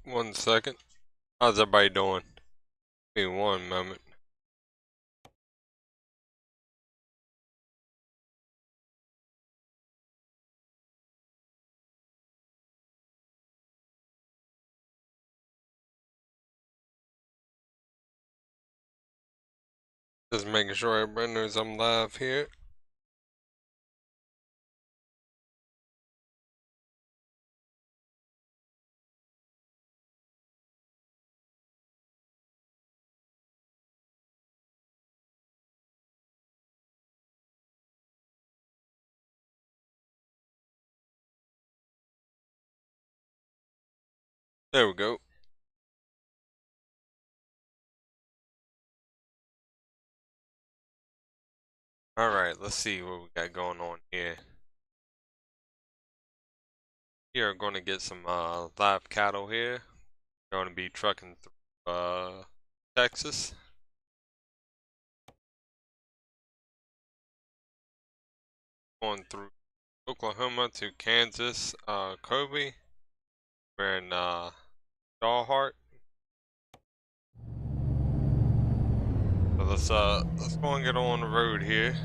One second. How's everybody doing? Give me one moment. Just making sure everybody knows I'm live here. There we go. Alright, let's see what we got going on here. We are going to get some live cattle here. We're going to be trucking through Texas. Going through Oklahoma to Kansas, Kobe. We're in Dawhart. So let's go and get on the road here.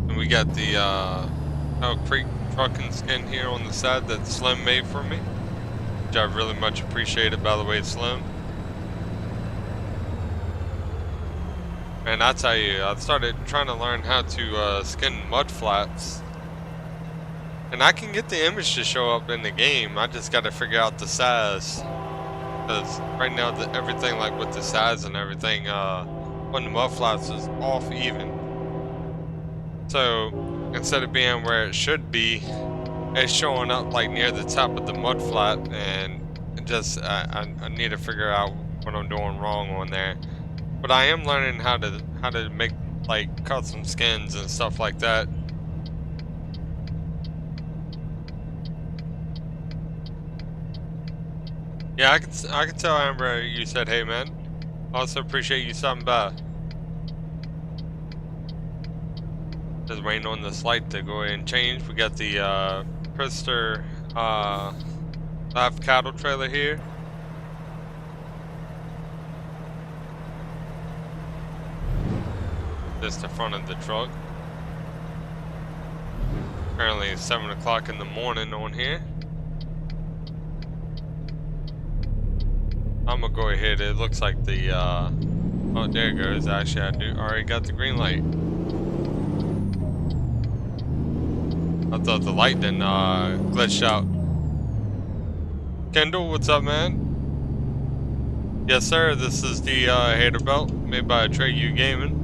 And we got the Hell Creek trucking skin here on the side that Slim made for me, which I really much appreciated, by the way, Slim. And I tell you, I started trying to learn how to skin mud flaps. And I can get the image to show up in the game, I just got to figure out the size. Because right now, everything, like with the size and everything, on the mud flaps is off even. So, instead of being where it should be, it's showing up like near the top of the mud flap, and I need to figure out what I'm doing wrong on there. But I am learning how to make like custom skins and stuff like that. Yeah, I can tell Amber you said hey man. Also appreciate you stopping by. Just waiting on this light to go ahead and change. We got the Prister live cattle trailer here. This is the front of the truck. Currently it's 7 o'clock in the morning on here. I'm gonna go ahead. It looks like the oh, there it goes. Actually, I already got the green light. I thought the light didn't glitch out. Kendall, what's up, man? Yes, sir. This is the hater belt made by Trey U Gaming.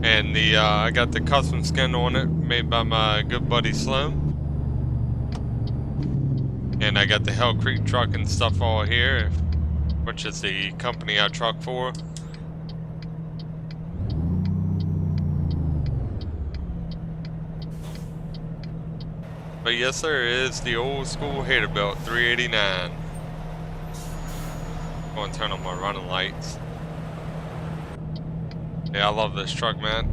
And the I got the custom skin on it made by my good buddy Slim. And I got the Hell Creek truck and stuff all here, which is the company I truck for. But yes sir, it is the old school hater belt 389. I'm going to turn on my running lights. Yeah, I love this truck, man.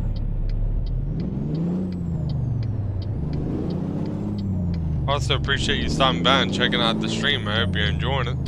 Also appreciate you stopping by and checking out the stream. I hope you're enjoying it.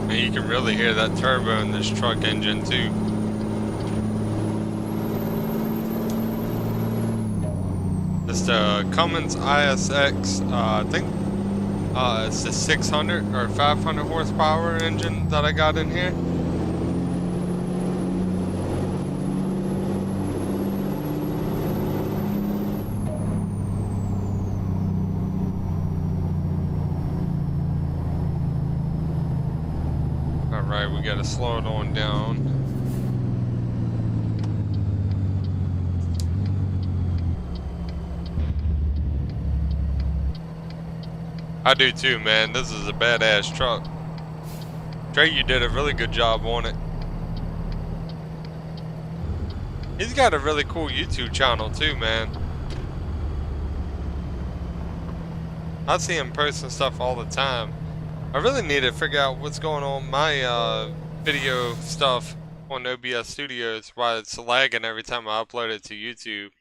And you can really hear that turbo in this truck engine too. It's the Cummins ISX, I think it's the 600 or 500 horsepower engine that I got in here. Alright, we gotta slow it on down. I do too, man. This is a badass truck. Trey, you did a really good job on it. He's got a really cool YouTube channel too, man. I see him posting stuff all the time. I really need to figure out what's going on with my video stuff on OBS Studios, why it's lagging every time I upload it to YouTube.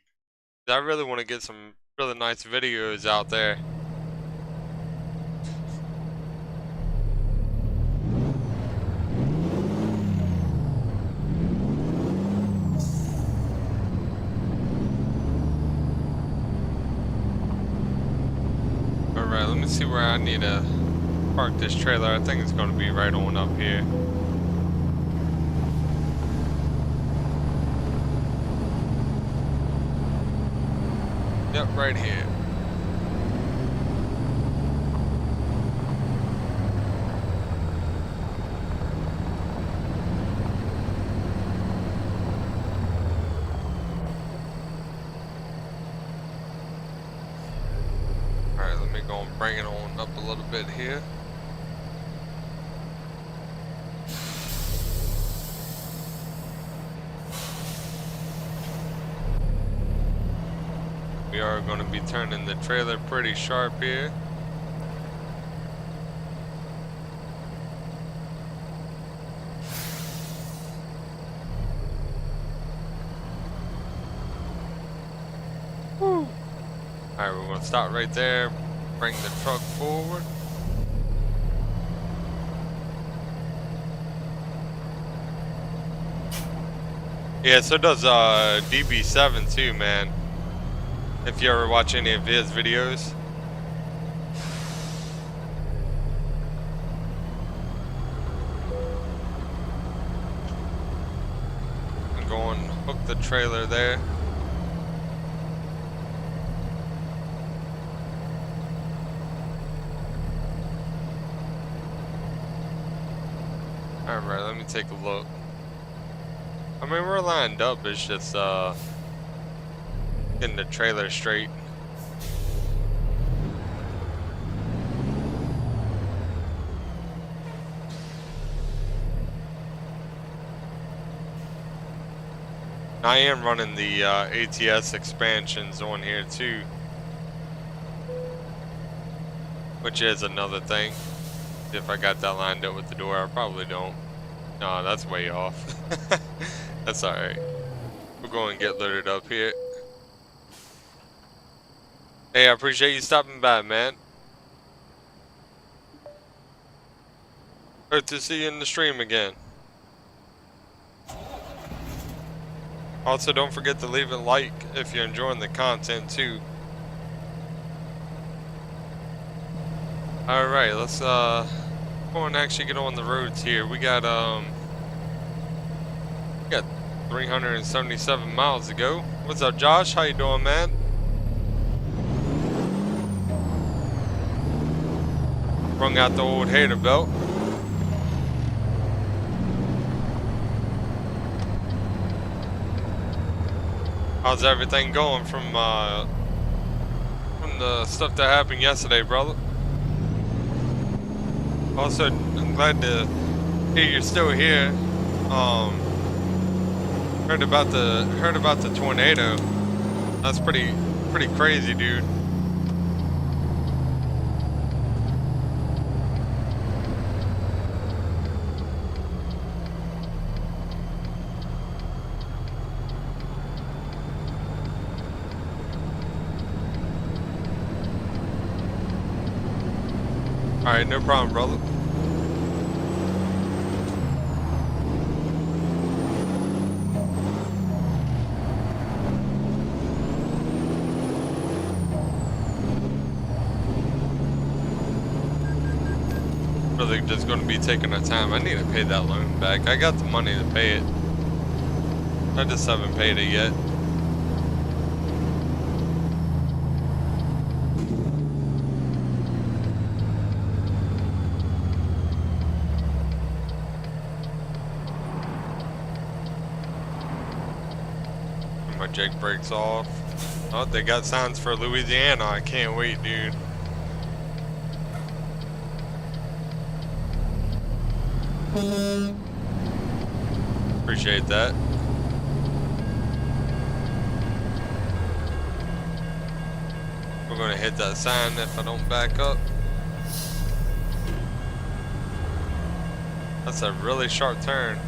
I really want to get some really nice videos out there. Alright, let me see where I need to park this trailer. I think it's going to be right on up here. Yep, right here. Alright, let me go and bring it on up a little bit here. We are going to be turning the trailer pretty sharp here. Woo. Alright, we're going to stop right there, bring the truck forward. Yeah, so does DB7 too, man. If you ever watch any of his videos. I'm going to hook the trailer there. Alright, let me take a look. I mean, we're lined up, it's just getting the trailer straight. I am running the ATS expansions on here too, which is another thing. If I got that lined up with the door, I probably don't. No, that's way off. That's alright. We'll go and get loaded up here. Hey, I appreciate you stopping by, man. Hope to see you in the stream again. Also, don't forget to leave a like if you're enjoying the content too. Alright, let's go and actually get on the roads here. We got 377 miles to go. What's up, Josh? How you doing, man? Rung out the old hater belt. How's everything going from the stuff that happened yesterday, brother? Also, I'm glad to hear you're still here. Heard about the tornado. That's pretty crazy, dude. Alright, no problem, brother. Really just going to be taking our time. I need to pay that loan back. I got the money to pay it. I just haven't paid it yet. My Jake brakes off. Oh, they got signs for Louisiana. I can't wait, dude. Appreciate that. We're gonna hit that sign if I don't back up. That's a really sharp turn.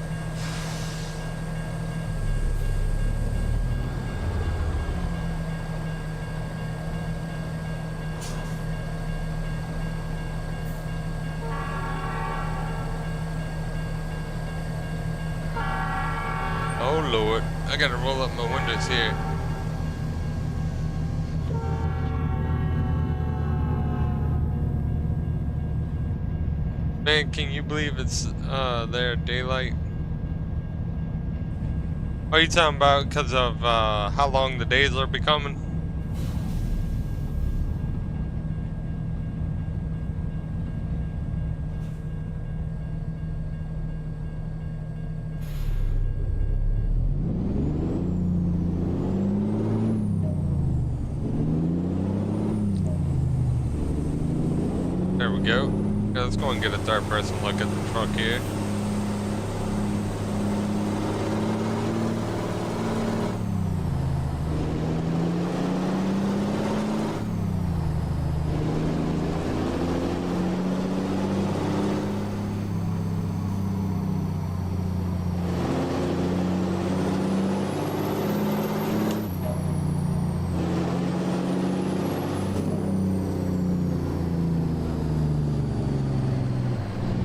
Oh Lord, I gotta roll up my windows here. Man, can you believe it's there daylight? Are you talking about because of how long the days are becoming? There we go. Yeah, let's go and get a third person look at the truck here.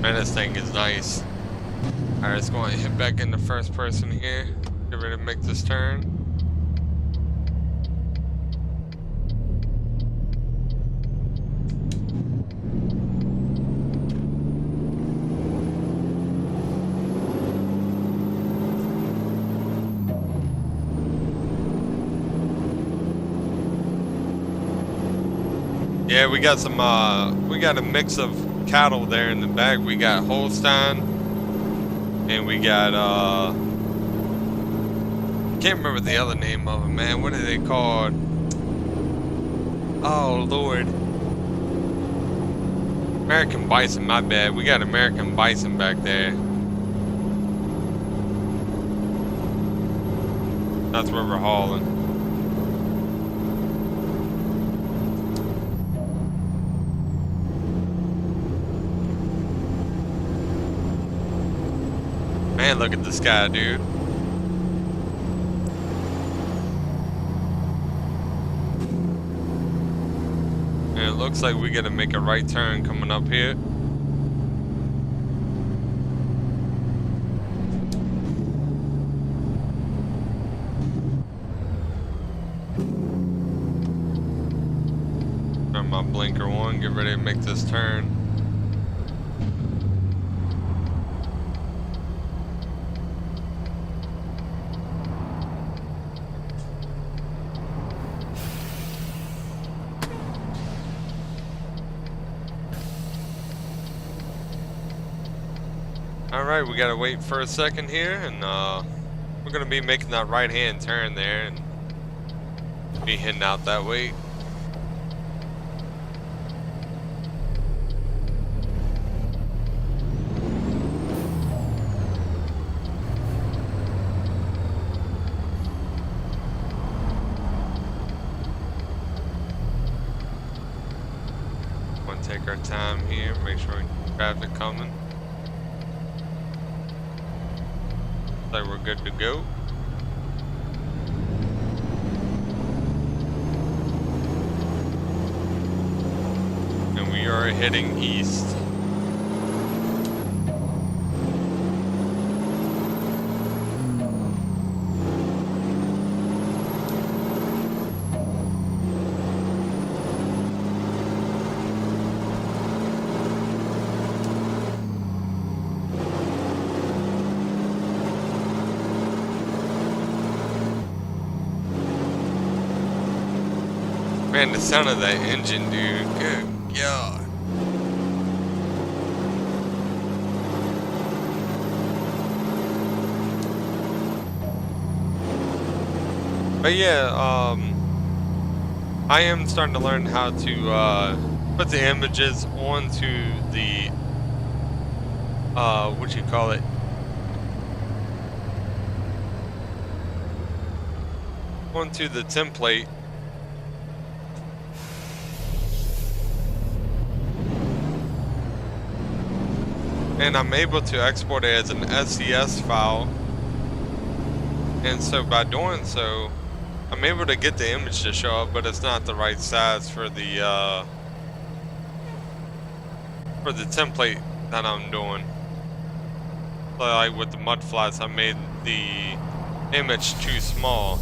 Man, this thing is nice. Alright, let's go and hit back in the first person here. Get ready to make this turn. Yeah, we got some, we got a mix of cattle there in the back. We got Holstein, and we got, can't remember the other name of them, man. What are they called? Oh, Lord. American Bison, my bad. We got American Bison back there. That's where we're hauling. Man, look at this guy, dude. And it looks like we gotta make a right turn coming up here. Turn my blinker on, get ready to make this turn. Alright, we gotta wait for a second here, and we're gonna be making that right hand turn there and be heading out that way. Want to take our time here, make sure we get traffic coming. Like we're good to go. And we are heading east. Man, the sound of that engine, dude. Good God. But yeah, I am starting to learn how to put the images onto the what you call it? Onto the template. And I'm able to export it as an SCS file. And so by doing so, I'm able to get the image to show up, but it's not the right size for the template that I'm doing. So like with the mud flats, I made the image too small.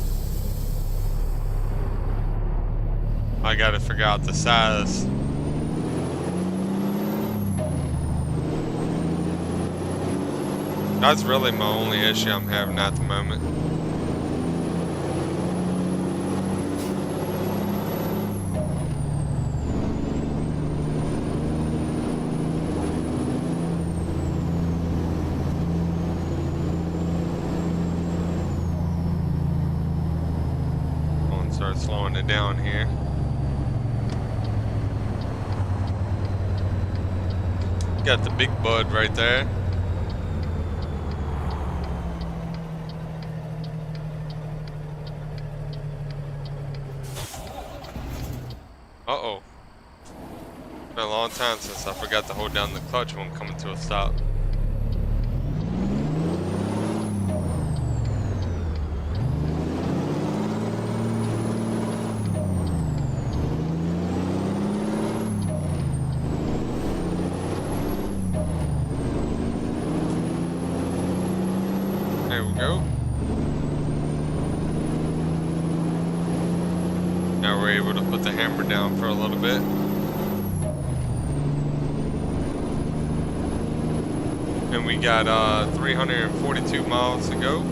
I gotta figure out the size. That's really my only issue I'm having at the moment. I'm gonna start slowing it down here. Got the big bud right there. Uh-oh. It's been a long time since I forgot to hold down the clutch when coming to a stop. There we go. Now we're able to put the hammer down for a little bit. And we got 342 miles to go.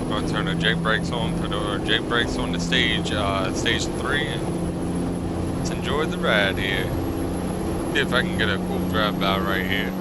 Going to turn the Jake brakes on, put our Jake brakes on the stage 3, and let's enjoy the ride here. See if I can get a cool drive out right here.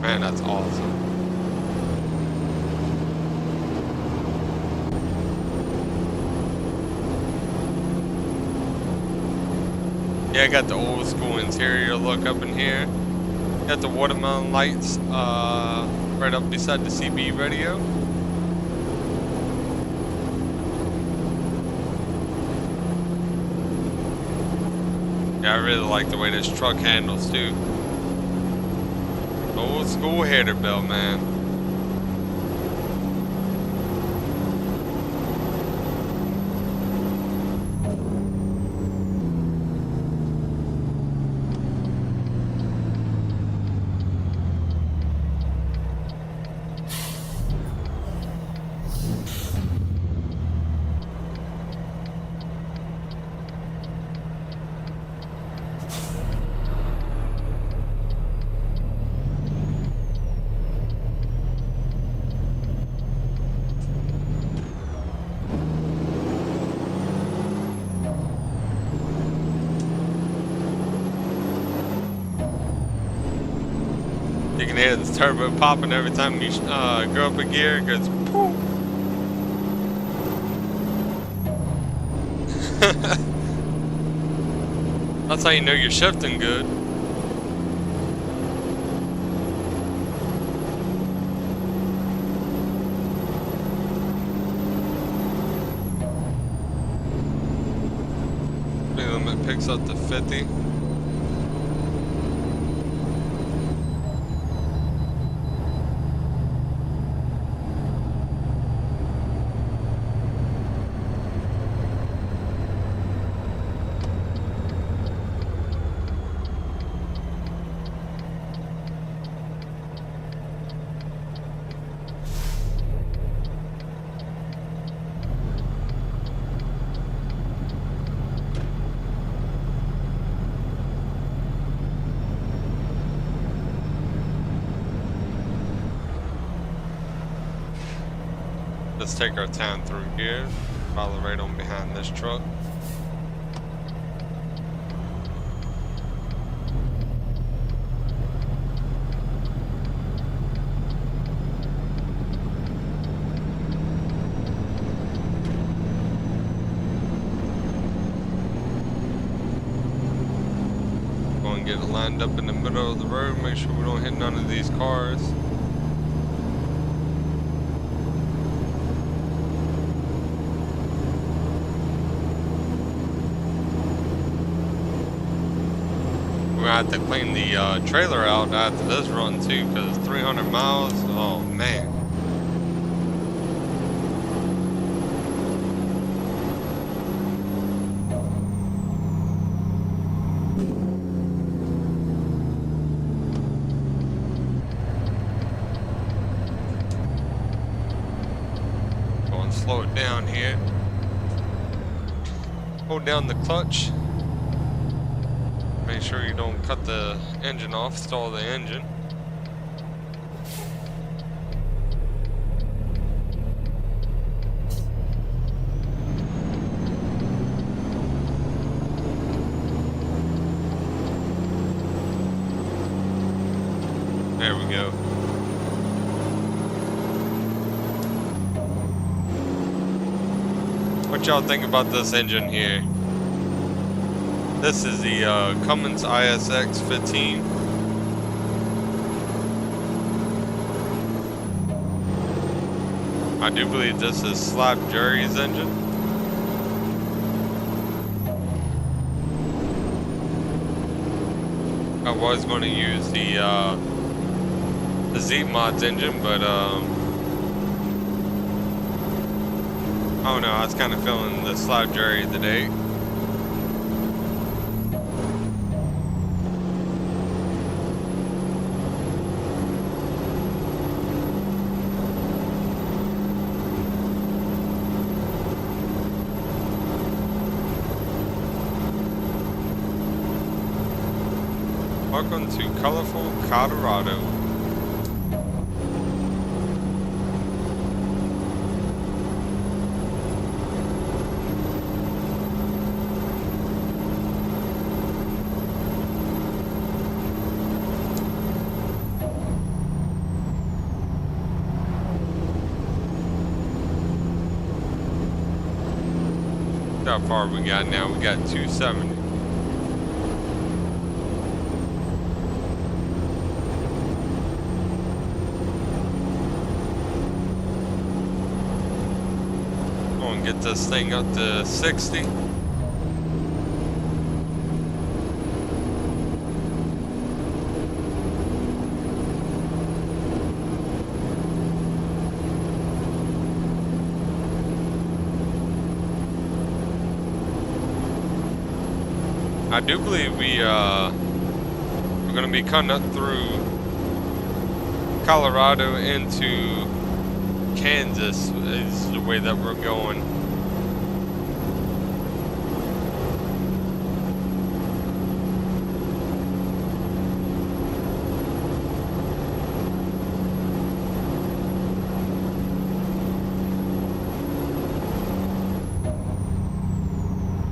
Man, that's awesome. Yeah, I got the old school interior look up in here. Got the watermelon lights right up beside the CB radio. Yeah, I really like the way this truck handles too. Old school header belt, man. You can hear the turbo popping every time you go up a gear. It goes poof. That's how you know you're shifting good. Speed limit picks up to 50. Let's take our time through here. Follow right on behind this truck. Get it lined up in the middle of the road, make sure we don't hit none of these cars. We're gonna have to clean the trailer out after this run too, because 300 miles, oh man. Slow it down here. Hold down the clutch. Make sure you don't cut the engine off, stall the engine. There we go. What y'all think about this engine here? This is the Cummins ISX 15. I do believe this is Slap Jerry's engine. I was going to use the Z-Mods engine, but oh no, I was kind of feeling the Slap Jerry today. Welcome to colorful Colorado. How far we got now? We got 270. Gonna get this thing up to 60. I do believe we're going to be cutting up through Colorado into Kansas is the way that we're going.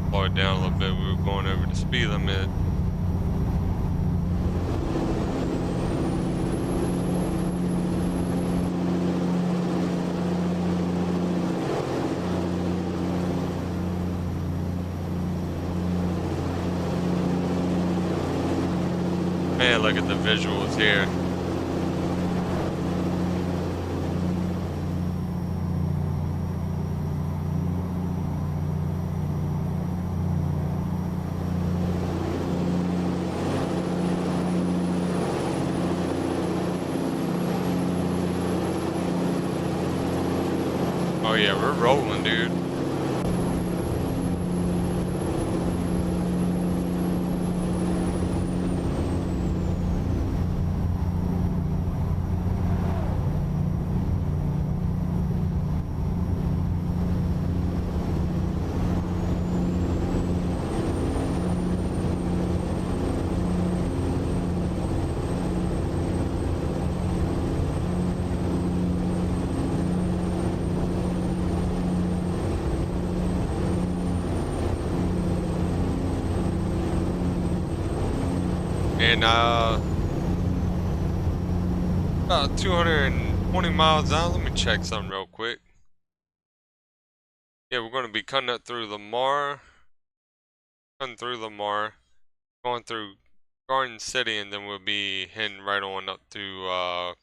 Slow it down a little bit. We were going over the speed limit. Man, look at the visuals here. Oh yeah, we're rolling, dude. And about 220 miles out. Let me check something real quick. Yeah, we're going to be cutting up through Lamar, going through Garden City, and then we'll be heading right on up to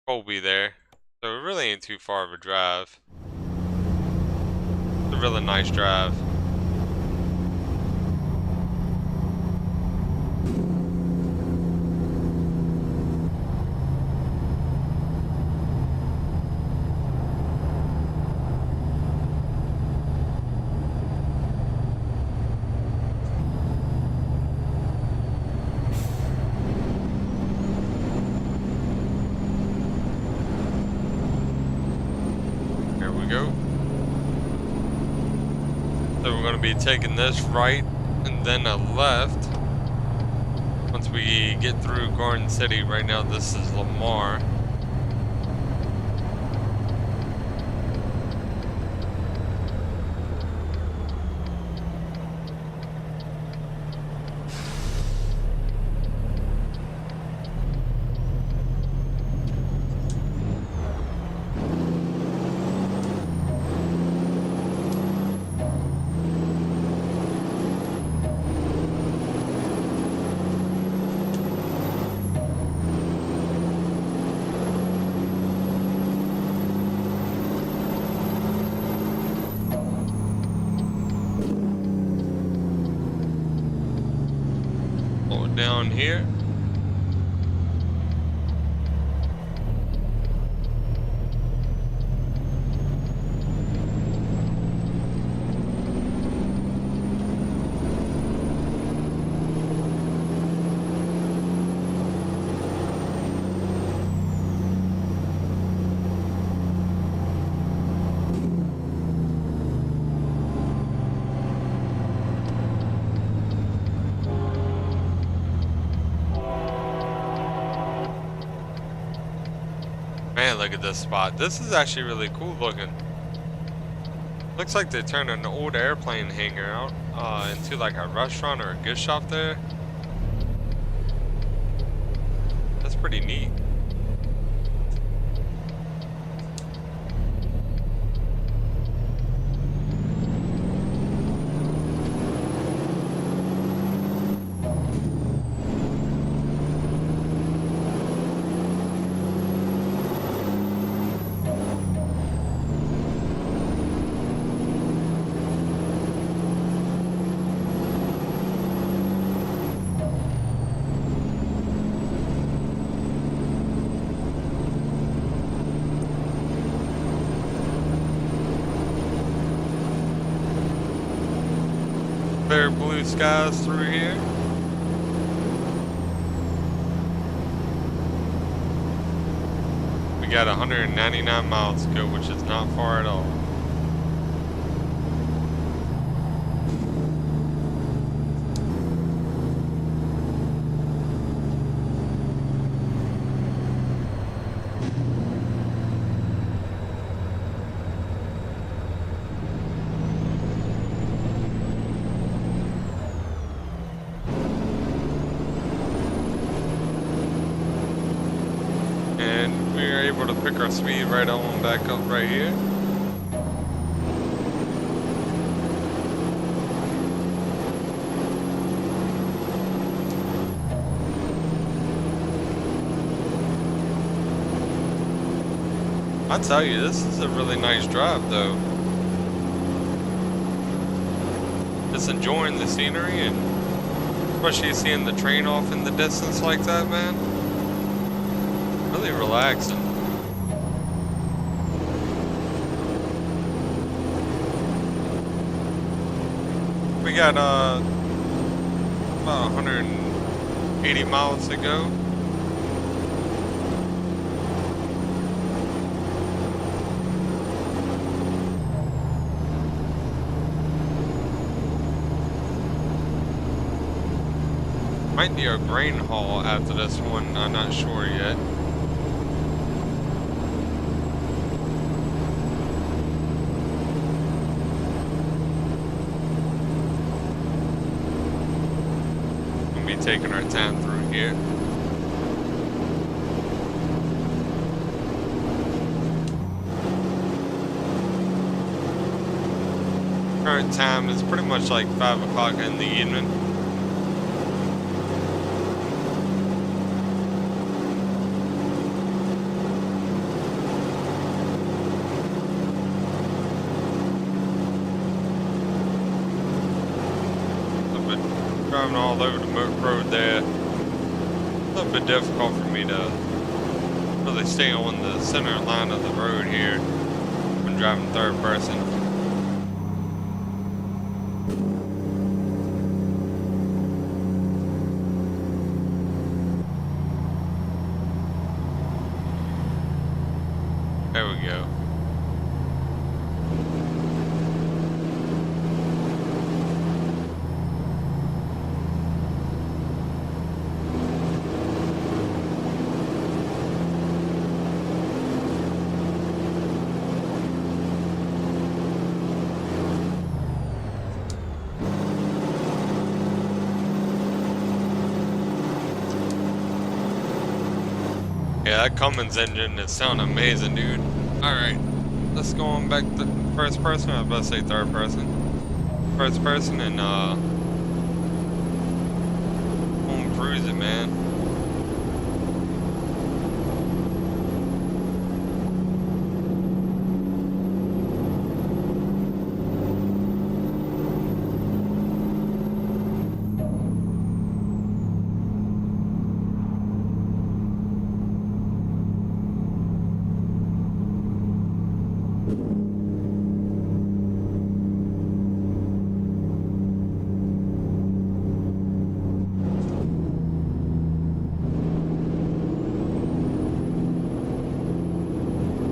Colby there. So it really ain't too far of a drive. It's a really nice drive. There we go. So we're going to be taking this right and then a left. Once we get through Garden City, right now this is Lamar. Down here. Man, look at this spot. This is actually really cool looking. Looks like they turned an old airplane hangar out into like a restaurant or a gift shop there. That's pretty neat. Clear blue skies through here. We got 199 miles to go, which is not far at all. And we are able to pick our speed right on back up right here. I tell you, this is a really nice drive though. Just enjoying the scenery, and especially seeing the train off in the distance like that, man. Really relaxing. We got about 180 miles to go. Might be a grain haul after this one, I'm not sure yet. We'll be taking our time through here. here. Current time is pretty much like 5 o'clock in the evening. Driving all over the road there. A little bit difficult for me to really stay on the center line of the road here when driving third person. There we go. Yeah, that Cummins engine is sounding amazing, dude. Alright, let's go on back to first person. I was about to say third person. First person and home cruise it, man.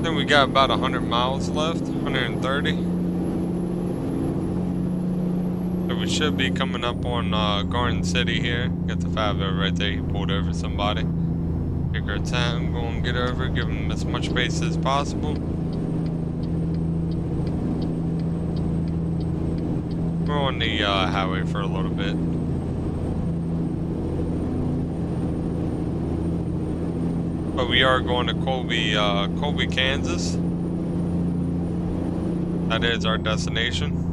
We got about 100 miles left, 130. So we should be coming up on Garden City here. Got the 5-0 right there. He pulled over somebody. Take our time, go and get over, give him as much space as possible. We're on the highway for a little bit. But we are going to Colby, Kansas. That is our destination.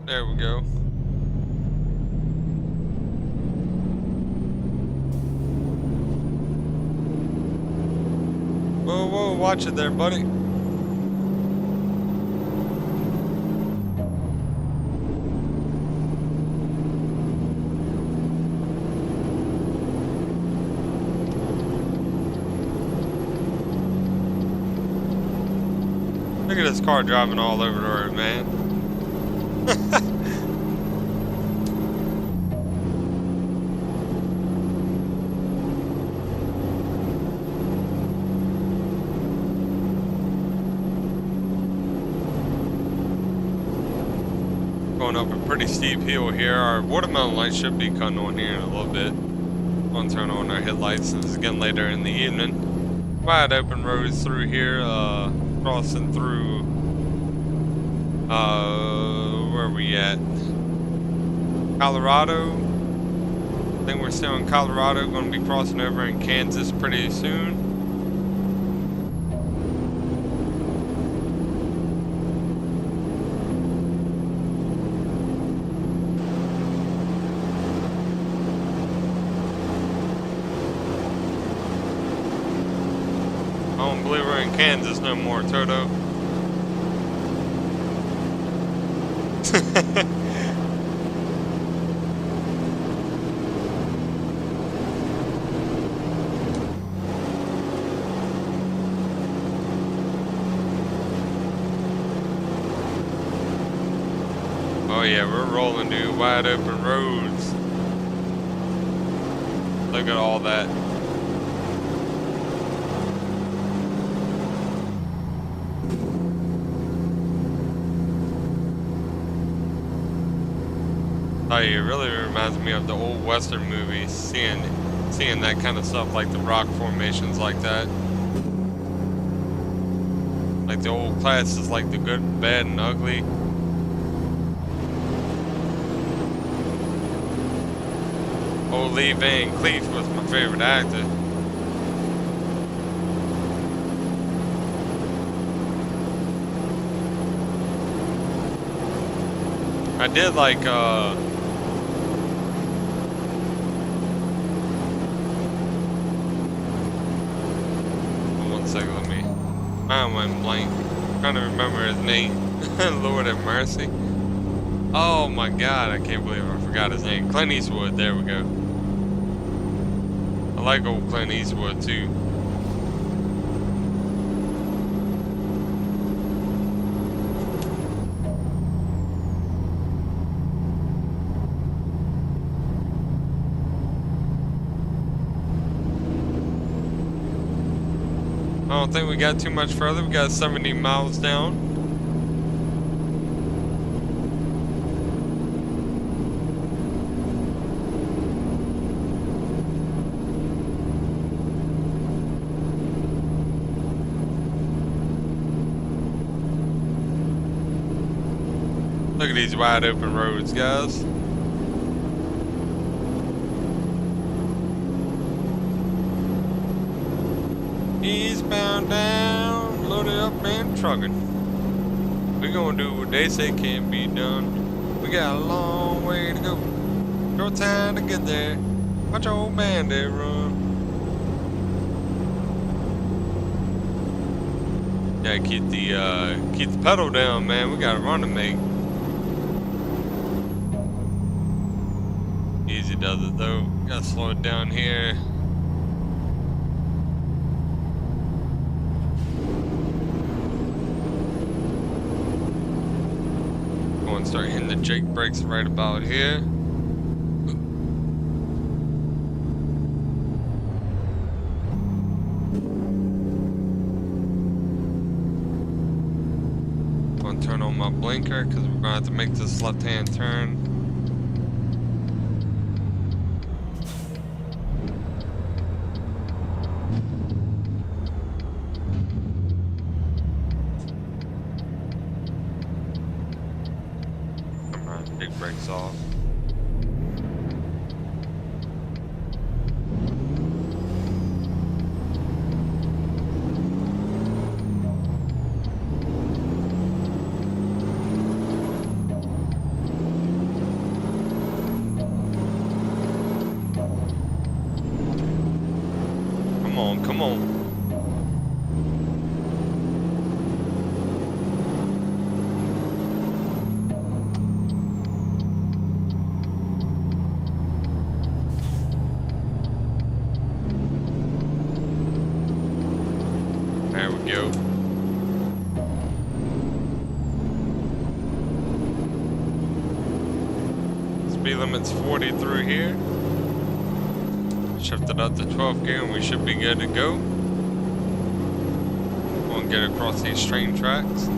There we go. Whoa, whoa, watch it there, buddy. Look at this car driving all over the road, man. Going up a pretty steep hill here. Our watermelon lights should be cutting on here in a little bit. We'll turn on our headlights since it's getting later in the evening. Wide open roads through here, crossing through, where are we at? Colorado. I think we're still in Colorado, going to be crossing over in Kansas pretty soon. I don't believe we're in Kansas no more, Toto. we're rolling, dude. Wide open roads. Look at all that. Oh, it really reminds me of the old Western movies, seeing that kind of stuff, like the rock formations like that. Like the old classes, like the good, bad, and ugly. Old Lee Van Cleef was my favorite actor. I did like, one second, let me, I went blank. I'm trying to remember his name. Lord have mercy. Oh my God, I can't believe I forgot his name. Clint Eastwood, there we go. I like old Clint Eastwood too. I don't think we got too much further. We got 70 miles down. Look at these wide open roads, guys. Eastbound down, loaded up and trucking. We gonna do what they say can't be done. We got a long way to go. Short time to get there. Watch old bandit run. Yeah, keep the pedal down, man. We got a run to make. Easy does it though. Gotta slow it down here. Start hitting the Jake brakes right about here. I'm gonna turn on my blinker because we're gonna have to make this left-hand turn. Brakes off. Come on, come on. There we go. Speed limit's 40 through here. Shift it up to 12th gear and we should be good to go. We'll get across these train tracks.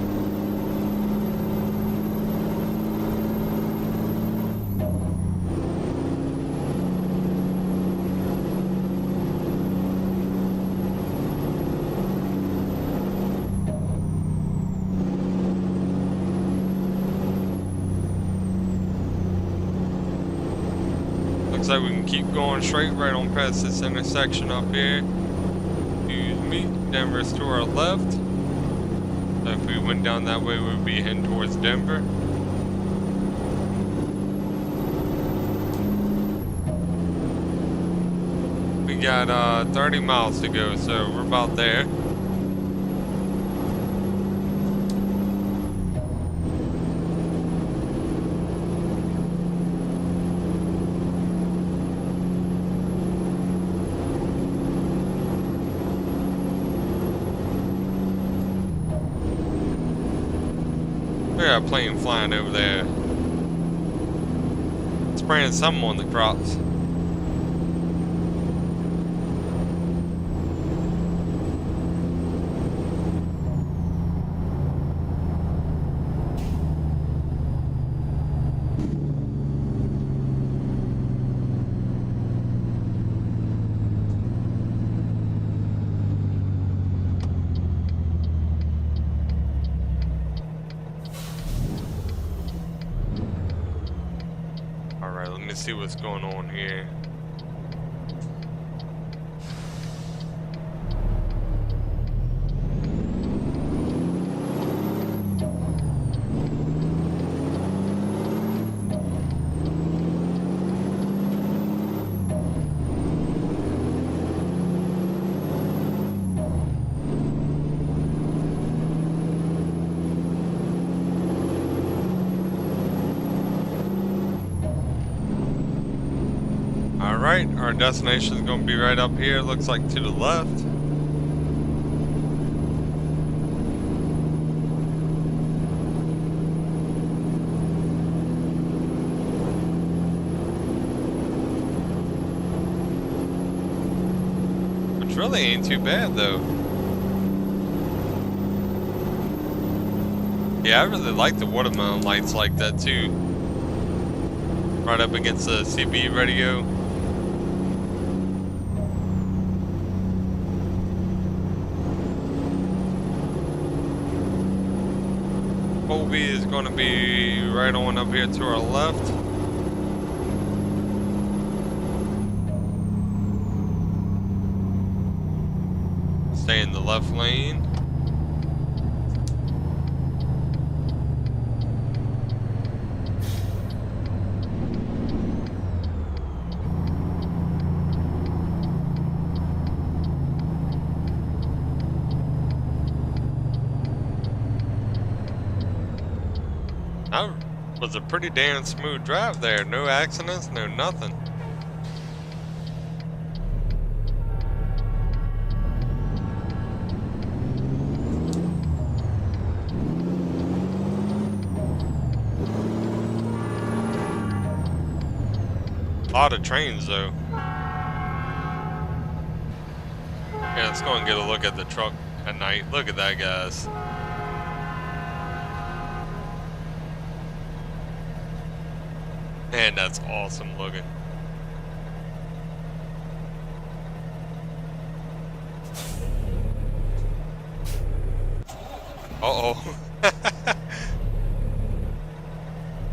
Looks like we can keep going straight right on past this intersection up here. Excuse me. Denver's to our left. So if we went down that way, we'd be heading towards Denver. We got 30 miles to go, so we're about there. We got a plane flying over there. spraying something on the crops. Alright, let me see what's going on here. Alright, our destination is going to be right up here, looks like to the left. Which really ain't too bad though. Yeah, I really like the watermelon lights like that too. Right up against the CB radio. Colby is going to be right on up here to our left. Stay in the left lane. That was a pretty damn smooth drive there. No accidents, no nothing. A lot of trains though. Yeah, let's go and get a look at the truck at night. Look at that, guys. Man, that's awesome looking. Uh-oh.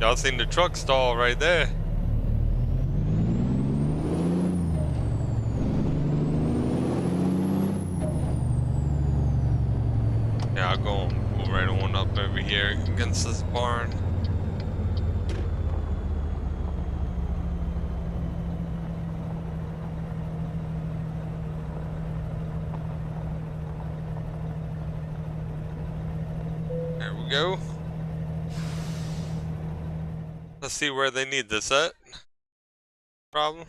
Y'all seen the truck stall right there. Yeah, I'll go right on up over here against this barn. There we go. Let's see where they need this at. Problem.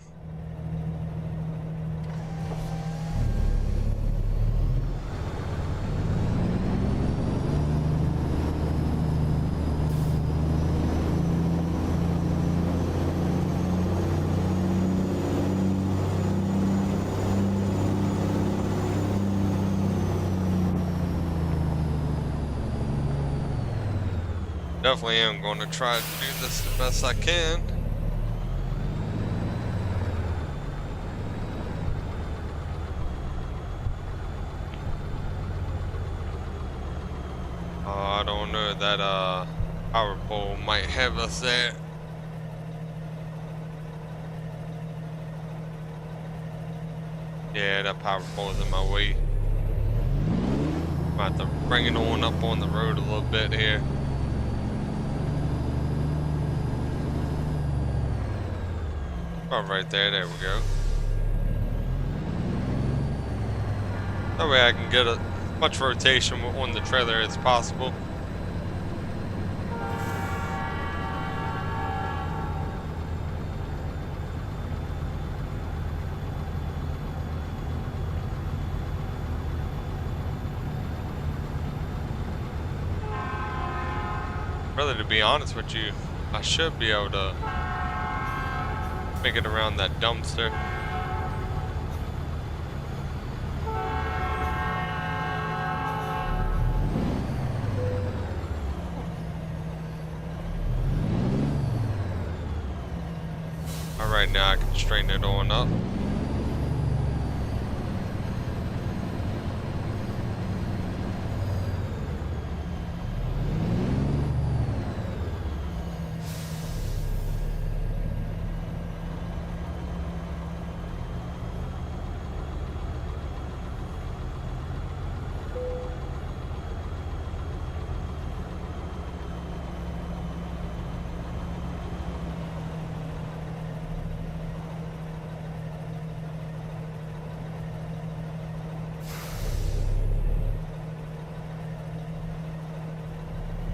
Definitely am going to try to do this the best I can. I don't know, that power pole might have us there. Yeah, that power pole is in my way. I'm about to bring it on up on the road a little bit here. About right there, there we go. That way I can get as much rotation on the trailer as possible. Really, to be honest with you, I should be able to Make it around that dumpster. Alright, now I can straighten it on up.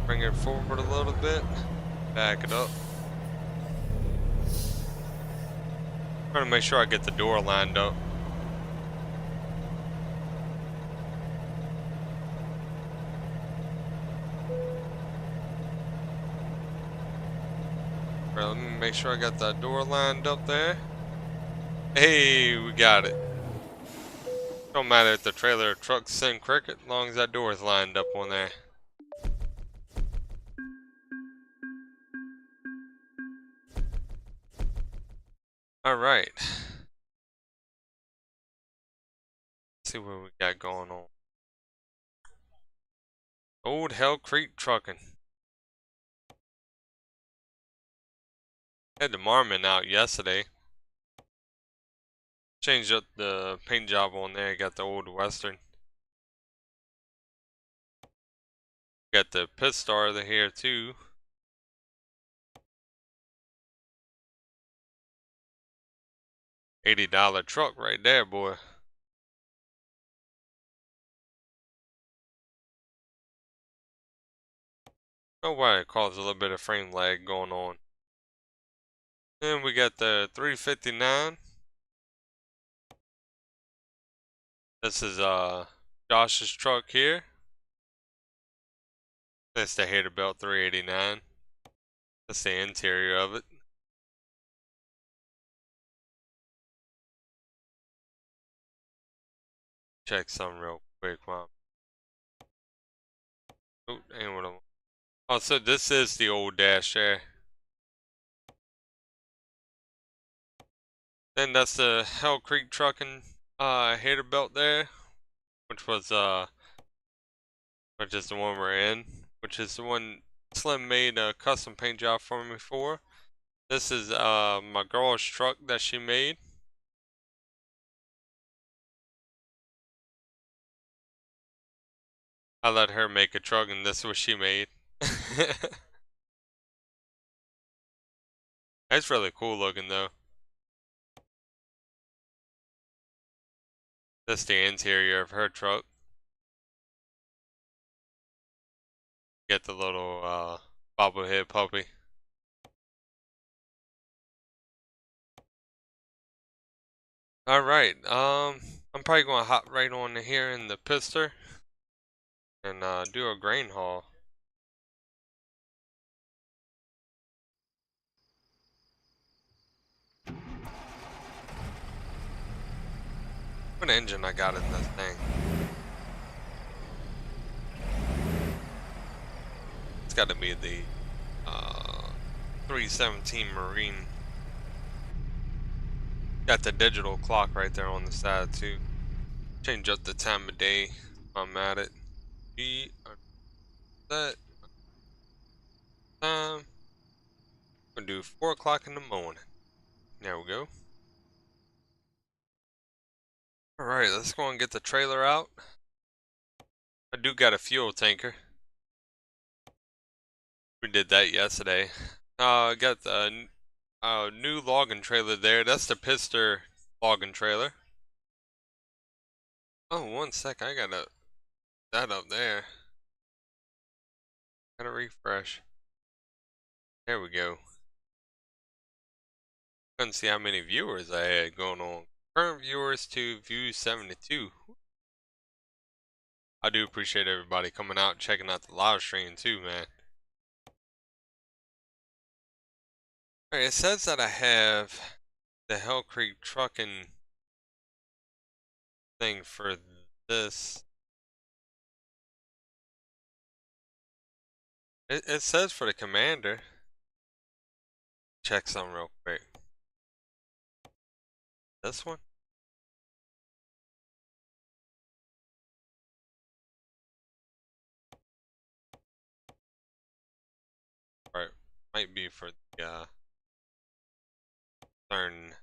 Bring it forward a little bit, back it up. Trying to make sure I get the door lined up. Alright, let me make sure I got that door lined up there. Hey, we got it. Don't matter if the trailer or truck's send cricket, as long as that door is lined up on there. Alright. See what we got going on. Old Hell Creek Trucking. Had the Marmon out yesterday. Changed up the paint job on there. Got the old Western. Got the pit star here too. $80 truck right there, boy. Oh wow, it caused a little bit of frame lag going on. Then we got the 359. This is Josh's truck here. That's the header belt 389. That's the interior of it. Check something real quick, Mom. Oh, and what I'm. Oh, so this is the old dash there. Then that's the Hell Creek Trucking header belt there, which was which is the one we're in, which is the one Slim made a custom paint job for me for. This is my girl's truck that she made. I let her make a truck and this is what she made. That's really cool looking though. That's the interior of her truck. Get the little bobblehead puppy. Alright, I'm probably gonna hop right on here in the pister and do a grain haul. What engine I got in this thing? It's gotta be the 317 Marine. Got the digital clock right there on the side too. Change up the time of day while I'm at it. That time. I'm gonna do 4 o'clock in the morning. There we go. Alright, let's go and get the trailer out. I do got a fuel tanker. We did that yesterday. I got the new logging trailer there. That's the Pister logging trailer. Oh, one sec. I got that up there. Gotta refresh. There we go. Couldn't see how many viewers I had going on. Current viewers to view 72. I do appreciate everybody coming out and checking out the live stream too, man. Alright, it says that I have the Hell Creek trucking thing for this. It says for the commander. Check something real quick. This one? Or might be for the turn.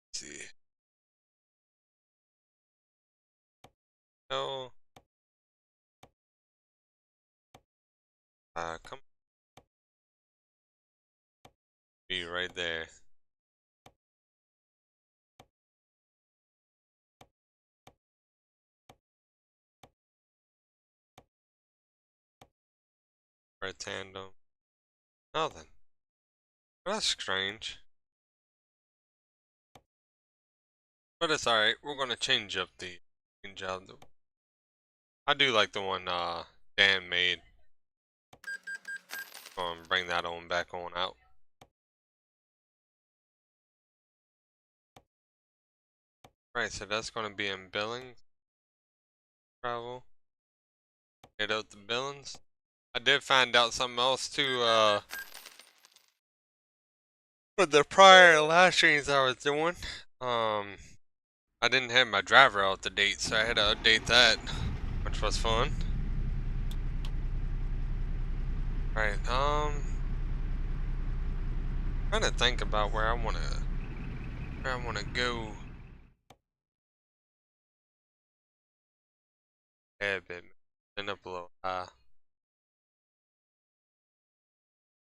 Let's see. Oh. Come be right there. Red tandem. Nothing. That's strange. But it's alright. We're gonna change up the job. I do like the one Dan made. Bring that on back on out. Right, so that's gonna be in Billings. Travel. Hit out the Billings. I did find out something else too, with the prior live streams I was doing. I didn't have my driver out to date, so I had to update that, which was fun. Right, trying to think about where I wanna go. Yeah, baby. End up a little high.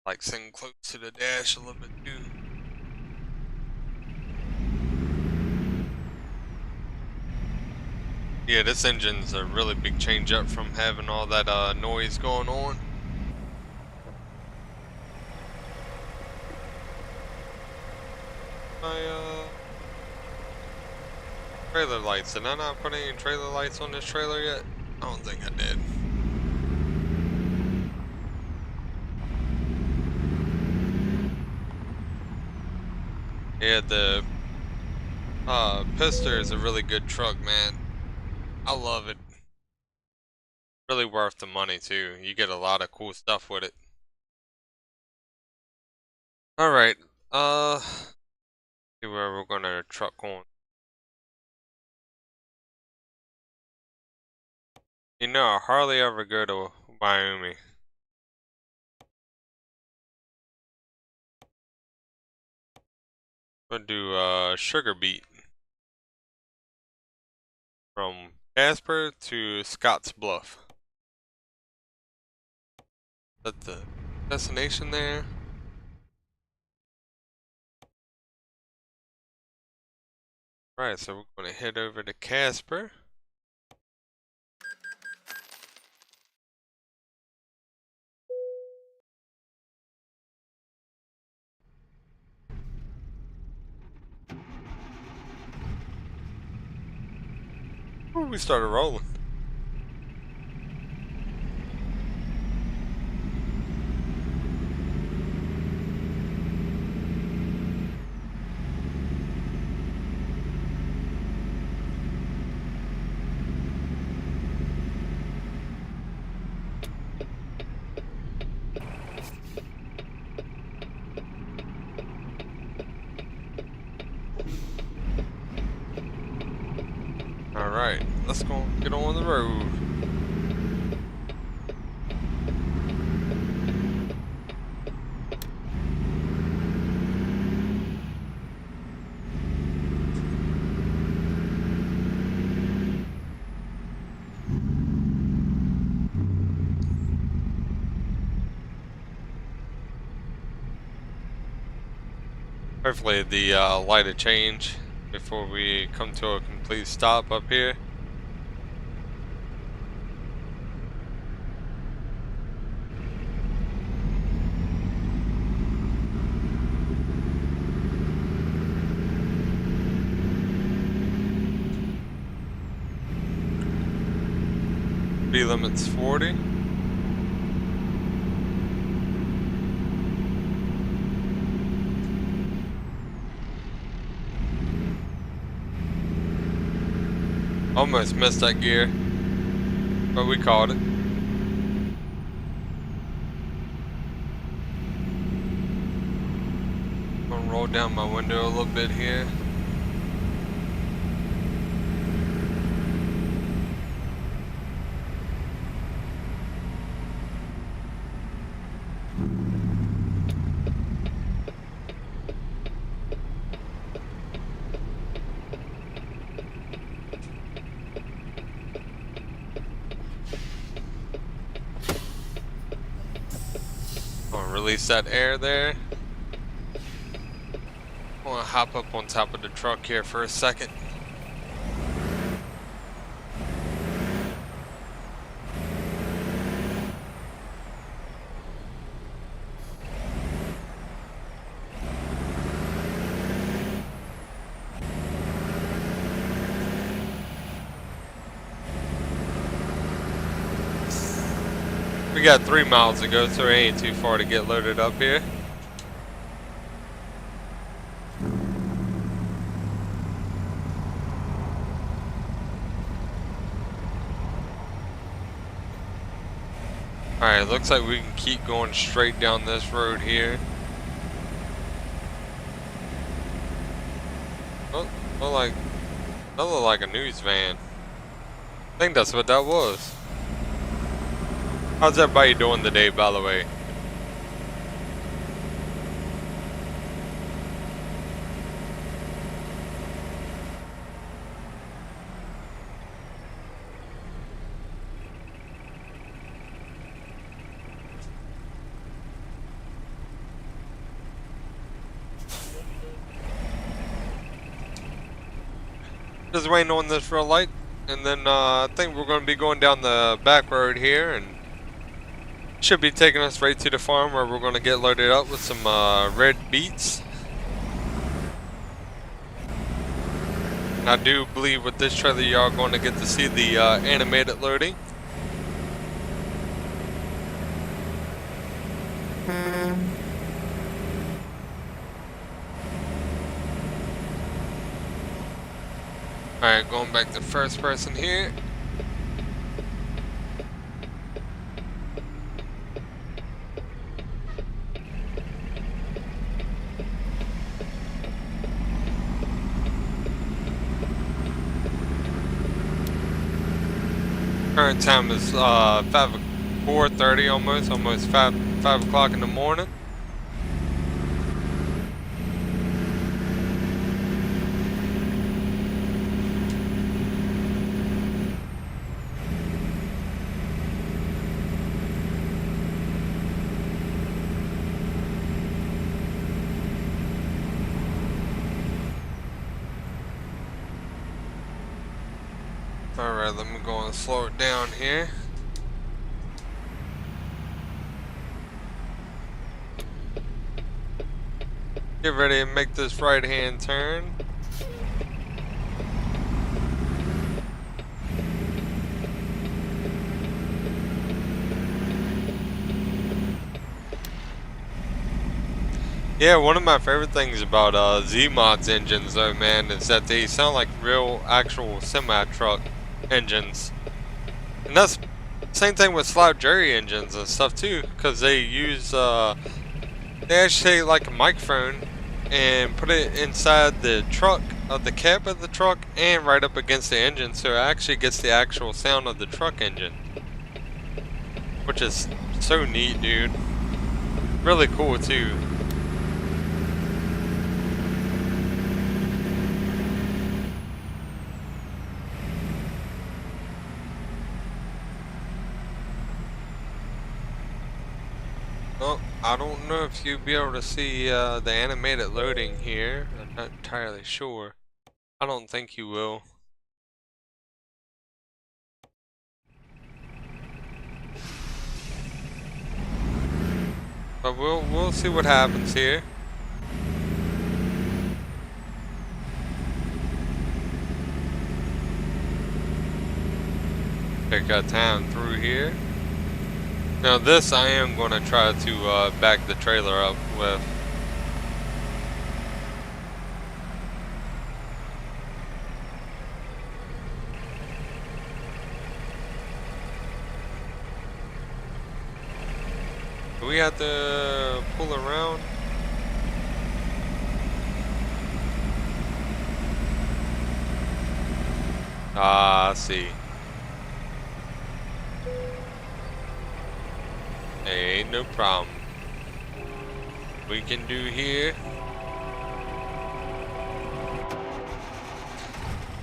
Like sitting close to the dash a little bit too. Yeah, this engine's a really big change up from having all that noise going on. My trailer lights. Did I not put any trailer lights on this trailer yet? I don't think I did. Yeah, the Pister is a really good truck, man. I love it. Really worth the money too. You get a lot of cool stuff with it. Alright, see where we're gonna truck on. You know, I hardly ever go to Wyoming. We'll do Sugar Beet. From Casper to Scotts Bluff. Is that the destination there? Right, so we're gonna head over to Casper. Ooh, we started rolling. Alright, let's go get on the road. Hopefully the light will change before we come to a complete stop up here. Speed limit's 40. Almost missed that gear, but we caught it. Gonna roll down my window a little bit here. Gonna release that air there. I want to hop up on top of the truck here for a second. We got 3 miles to go, so it ain't too far to get loaded up here. Alright, looks like we can keep going straight down this road here. Oh, that looked like a news van. I think that's what that was. How's everybody doing today, by the way? Just waiting on this red light, and then I think we're going to be going down the back road here, and should be taking us right to the farm where we're going to get loaded up with some red beets. And I do believe with this trailer you are going to get to see the animated loading. Alright, going back to first person here. Current time is 4:30 almost 5 o'clock in the morning. Alright, let me go and slow it down here. Get ready to make this right hand turn. Yeah, one of my favorite things about Z-Mod's engines though, man, is that they sound like real actual semi-truck engines. And that's same thing with Slouch Jerry engines and stuff too, because they use they actually take like a microphone and put it inside the truck of the cab of the truck and right up against the engine, so it actually gets the actual sound of the truck engine, which is so neat, dude. Really cool too. Well, I don't know if you'll be able to see the animated loading here. I'm not entirely sure. I don't think you will. But we'll see what happens here. Take our time through here. Now this I am going to try to back the trailer up with. Do we have to pull around? Ah, I see. Ain't no problem. We can do here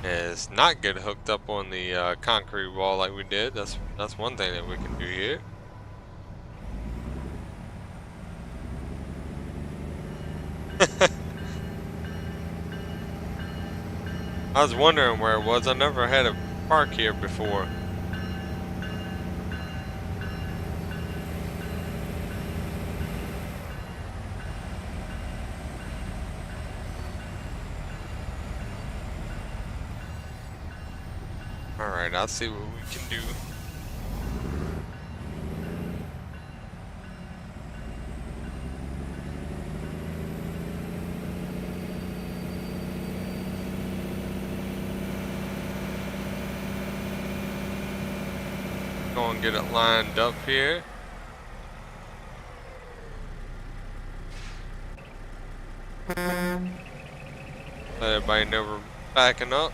is not get hooked up on the concrete wall like we did. That's one thing that we can do here. I was wondering where it was. I never had a park here before. Alright, I'll see what we can do. Go and get it lined up here. Let everybody know we're backing up.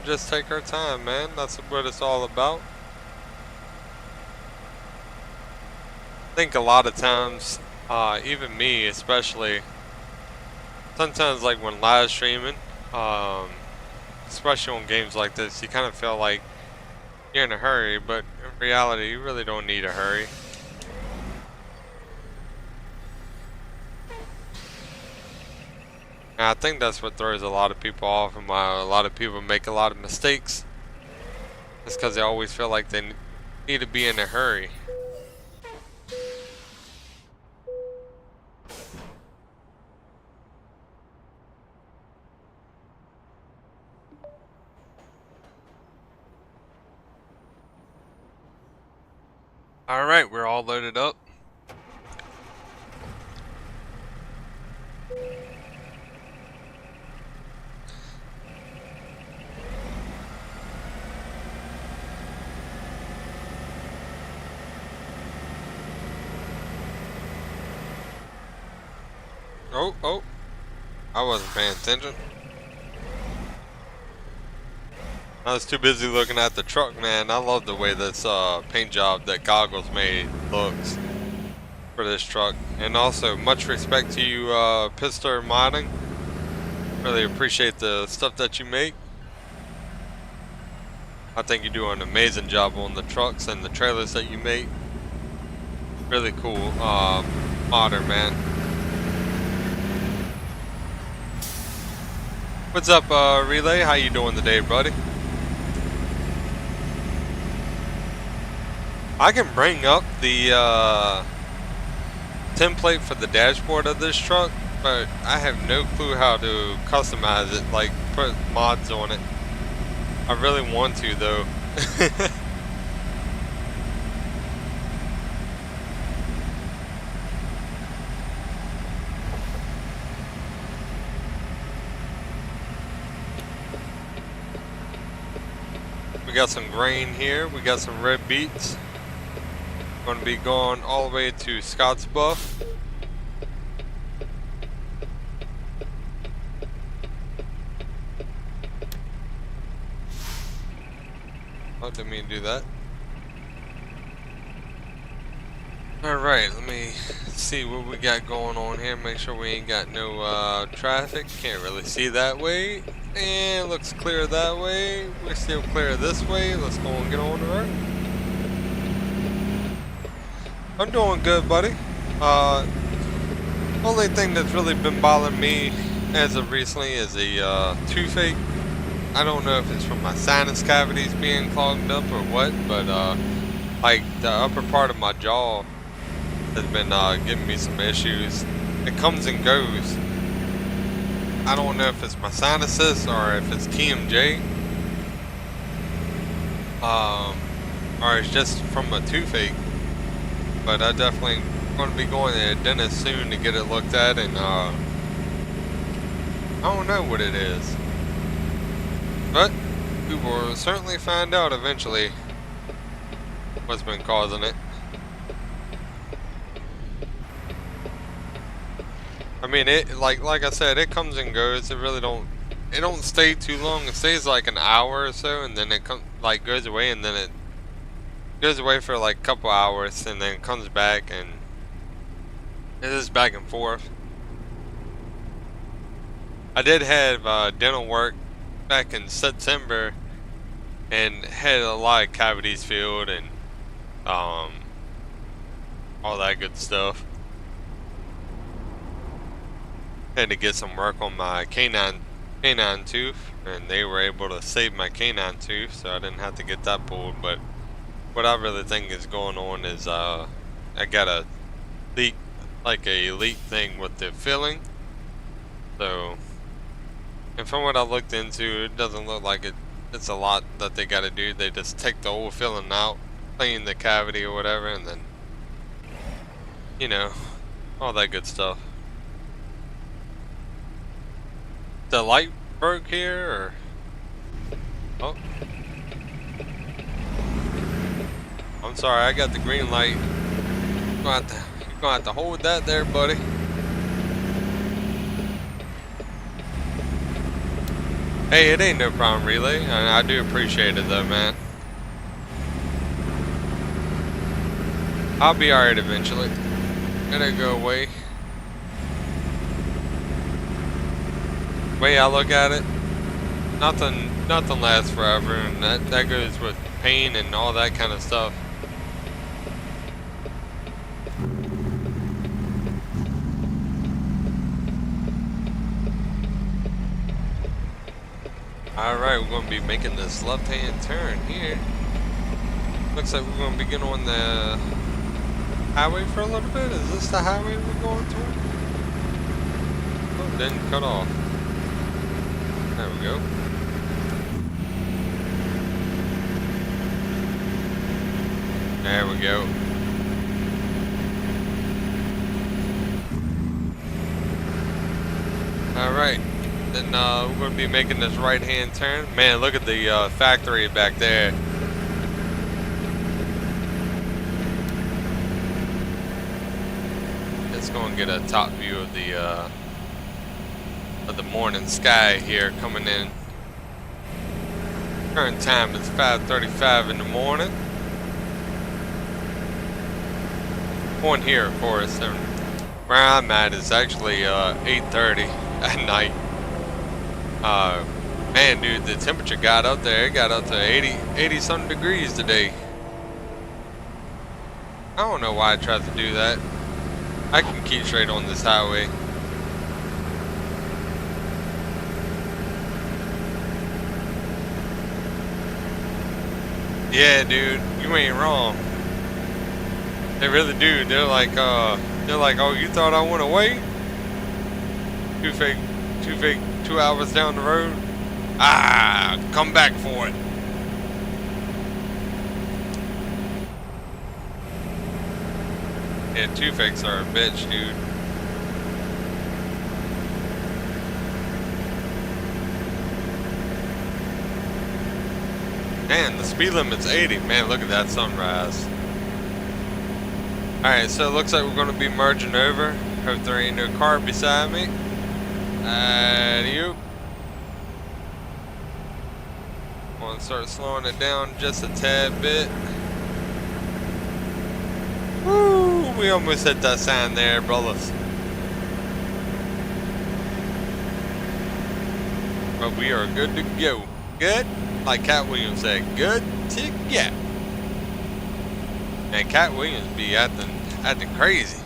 Just take our time, man. That's what it's all about. I think a lot of times, even me especially, sometimes like when live streaming, especially on games like this, you kind of feel like you're in a hurry, but in reality, you really don't need a hurry. And I think that's what throws a lot of people off, and why a lot of people make a lot of mistakes. It's because they always feel like they need to be in a hurry. Alright, we're all loaded up. Oh, I wasn't paying attention. I was too busy looking at the truck, man. I love the way this paint job that Goggles made looks for this truck. And also, much respect to you, Pister Modding. Really appreciate the stuff that you make. I think you do an amazing job on the trucks and the trailers that you make. Really cool modder, man. What's up, Relay? How you doing today, buddy? I can bring up the template for the dashboard of this truck, but I have no clue how to customize it, like put mods on it. I really want to, though. We got some grain here. We got some red beets. Going to be going all the way to Scottsbluff. Oh, didn't mean to do that. Alright, let me see what we got going on here. Make sure we ain't got no traffic. Can't really see that way. And looks clear that way. We're still clear this way. Let's go and get on the road. I'm doing good, buddy. Only thing that's really been bothering me as of recently is a toothache. I don't know if it's from my sinus cavities being clogged up or what, but like the upper part of my jaw has been giving me some issues. It comes and goes. I don't know if it's my sinuses or if it's TMJ. Or it's just from a toothache. But I definitely going to be going to the dentist soon to get it looked at, and I don't know what it is. But we will certainly find out eventually what's been causing it. I mean, it like I said, it comes and goes. It really don't stay too long. It stays like an hour or so, and then it goes away, and then it goes away for like a couple hours, and then comes back, and it is back and forth. I did have dental work back in September, and had a lot of cavities filled, and all that good stuff. Had to get some work on my canine tooth, and they were able to save my canine tooth, so I didn't have to get that pulled. But what I really think is going on is I got a leak, like a leak thing with the filling. So, and from what I looked into, it doesn't look like it's a lot that they got to do. They just take the old filling out, clean the cavity or whatever, and then, you know, all that good stuff. The light broke here, or oh, I'm sorry, I got the green light. You're gonna have to hold that there, buddy. Hey, it ain't no problem, Relay. I do appreciate it though, man. I'll be alright eventually. It'll go away. Way I look at it, nothing lasts forever, and that goes with pain and all that kind of stuff. Alright, we're going to be making this left-hand turn here. Looks like we're going to be getting on the highway for a little bit. Is this the highway we're going toward? Oh, didn't cut off. There we go. There we go. Alright. Then we're going to be making this right-hand turn. Man, look at the factory back there. Let's go and get a top view of the morning sky here coming in. Current time is 5:35 in the morning. On here, of course, and where I'm at is actually 8:30 at night. Man, dude, the temperature got up there. It got up to 80 something degrees today. I don't know why I tried to do that. I can keep straight on this highway. Yeah, dude, you ain't wrong. They really do. They're like, oh, you thought I went away? Too fake, 2 hours down the road. Ah, come back for it. Yeah, two fakes are a bitch, dude. Man, the speed limit's 80. Man, look at that sunrise. Alright, so it looks like we're going to be merging over. Hope there ain't no car beside me. You. I'm going to start slowing it down just a tad bit. Woo! We almost hit that sign there, brothers. But we are good to go. Good? Like Cat Williams said, good to go. And Cat Williams be acting crazy.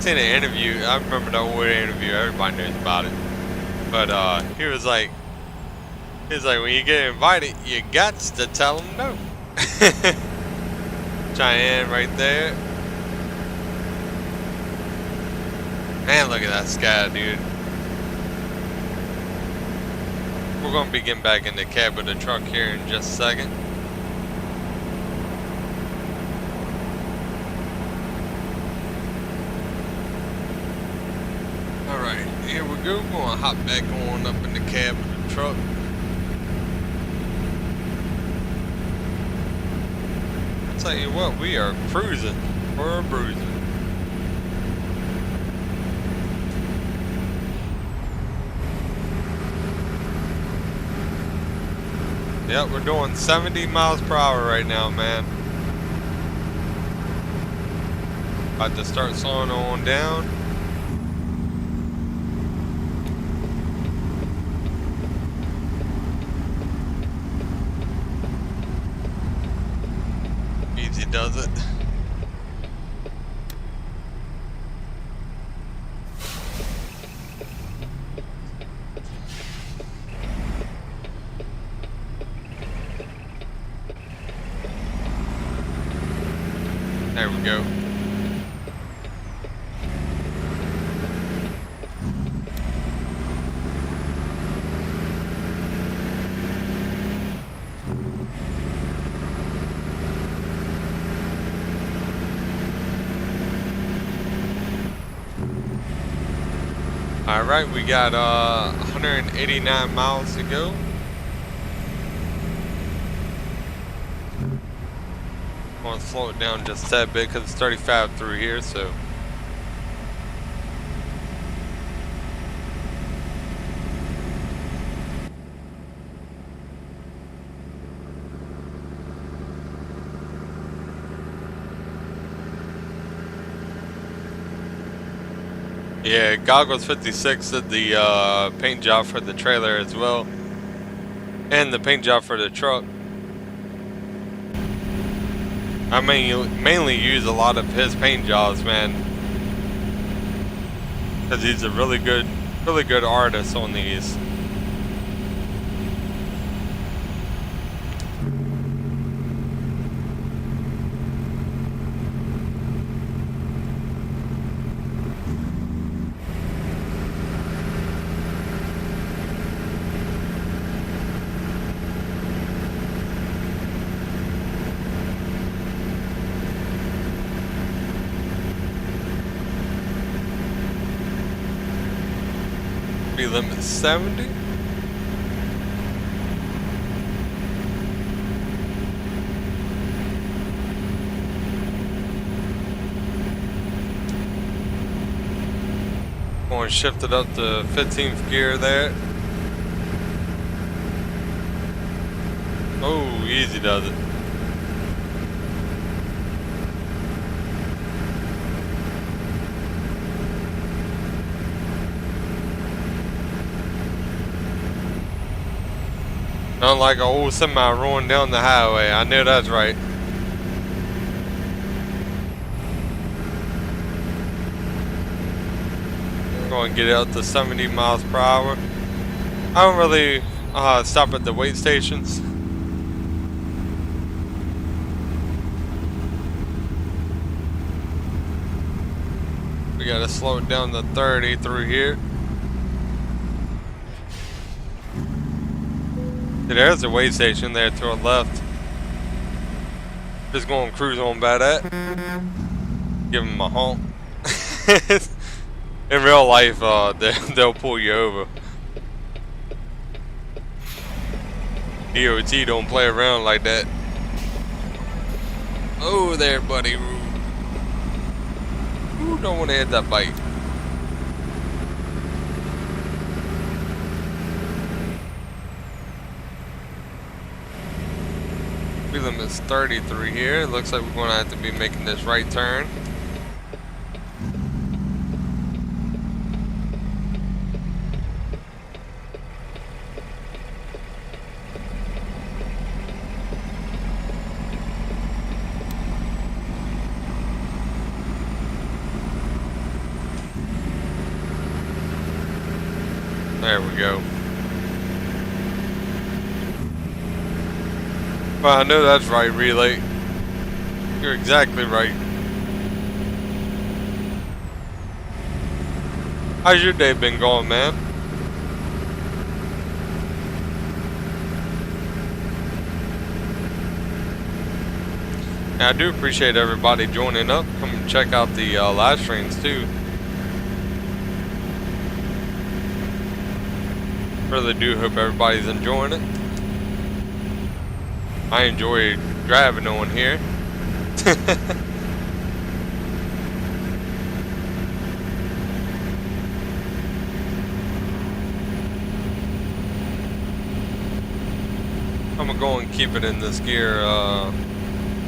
Seen an interview. I remember the old interview. Everybody knows about it. But he was like, when you get invited, you got to tell them no. Cheyenne right there. Man, look at that sky, dude. We're gonna be getting back in the cab of the truck here in just a second. Alright, here we go. We're gonna hop back on up in the cab of the truck. I'll tell you what, we are cruising. We're bruising. Yep, we're doing 70 miles per hour right now, man. About to start slowing on down. Easy does it. There we go. All right, we got 189 miles to go. I want to slow it down just a tad bit because it's 35 through here, so. Yeah, Goggles 56 did the paint job for the trailer as well, and the paint job for the truck. I mean, you mainly use a lot of his paint jobs, man, because he's a really good artist on these. Speed limit 70. Going to shift it up to 15th gear there. Oh, easy does it. Not like an old semi rolling down the highway. I knew that's right. I'm going to get it up to 70 miles per hour. I don't really stop at the weight stations. We got to slow it down to 30 through here. There's a weigh station there to our left. Just going to cruise on by that. Give them a honk. In real life, they'll pull you over. DOT don't play around like that. Oh, there, buddy. Ooh, don't want to hit that bike. Speed limit's 30 through here. It looks like we're going to have to be making this right turn. There we go. Well, I know that's right, Relay. You're exactly right. How's your day been going, man? And I do appreciate everybody joining up. Come and check out the live streams too. Really do hope everybody's enjoying it. I enjoy driving on here. I'm gonna go and keep it in this gear,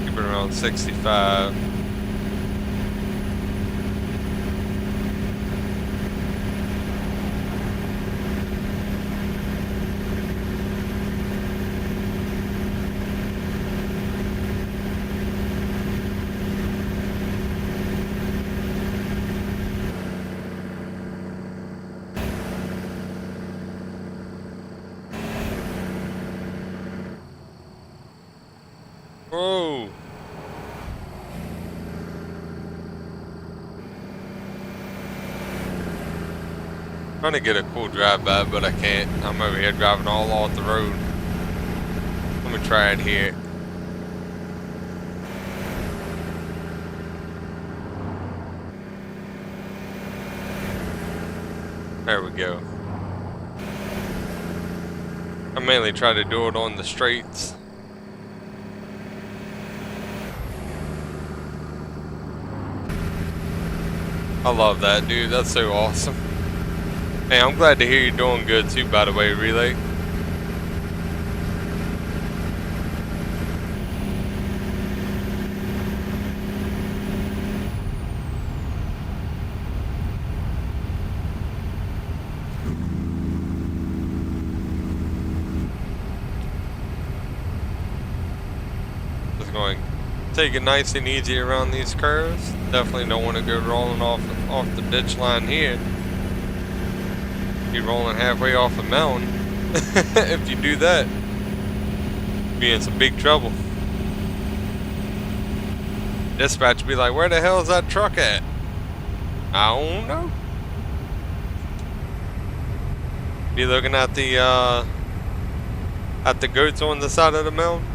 keep it around 65. Whoa. Trying to get a cool drive by, but I can't. I'm over here driving all off the road. Let me try it here. There we go. I mainly try to do it on the straights. I love that, dude. That's so awesome. Hey, I'm glad to hear you're doing good too, by the way, Relay. Just going to take it nice and easy around these curves. Definitely don't want to go rolling off the ditch line here. Be rolling halfway off a mountain. If you do that, be in some big trouble. Dispatch be like, where the hell is that truck at? I don't know. Be looking at the goats on the side of the mountain.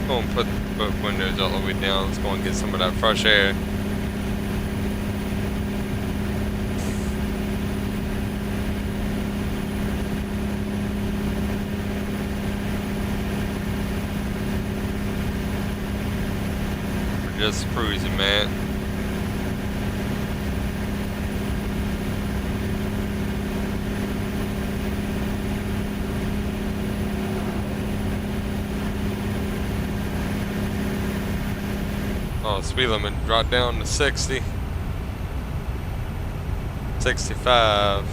Go and put both windows all the way down. Let's go and get some of that fresh air. We're just cruising, man. Oh, speed limit dropped down to 60. 65.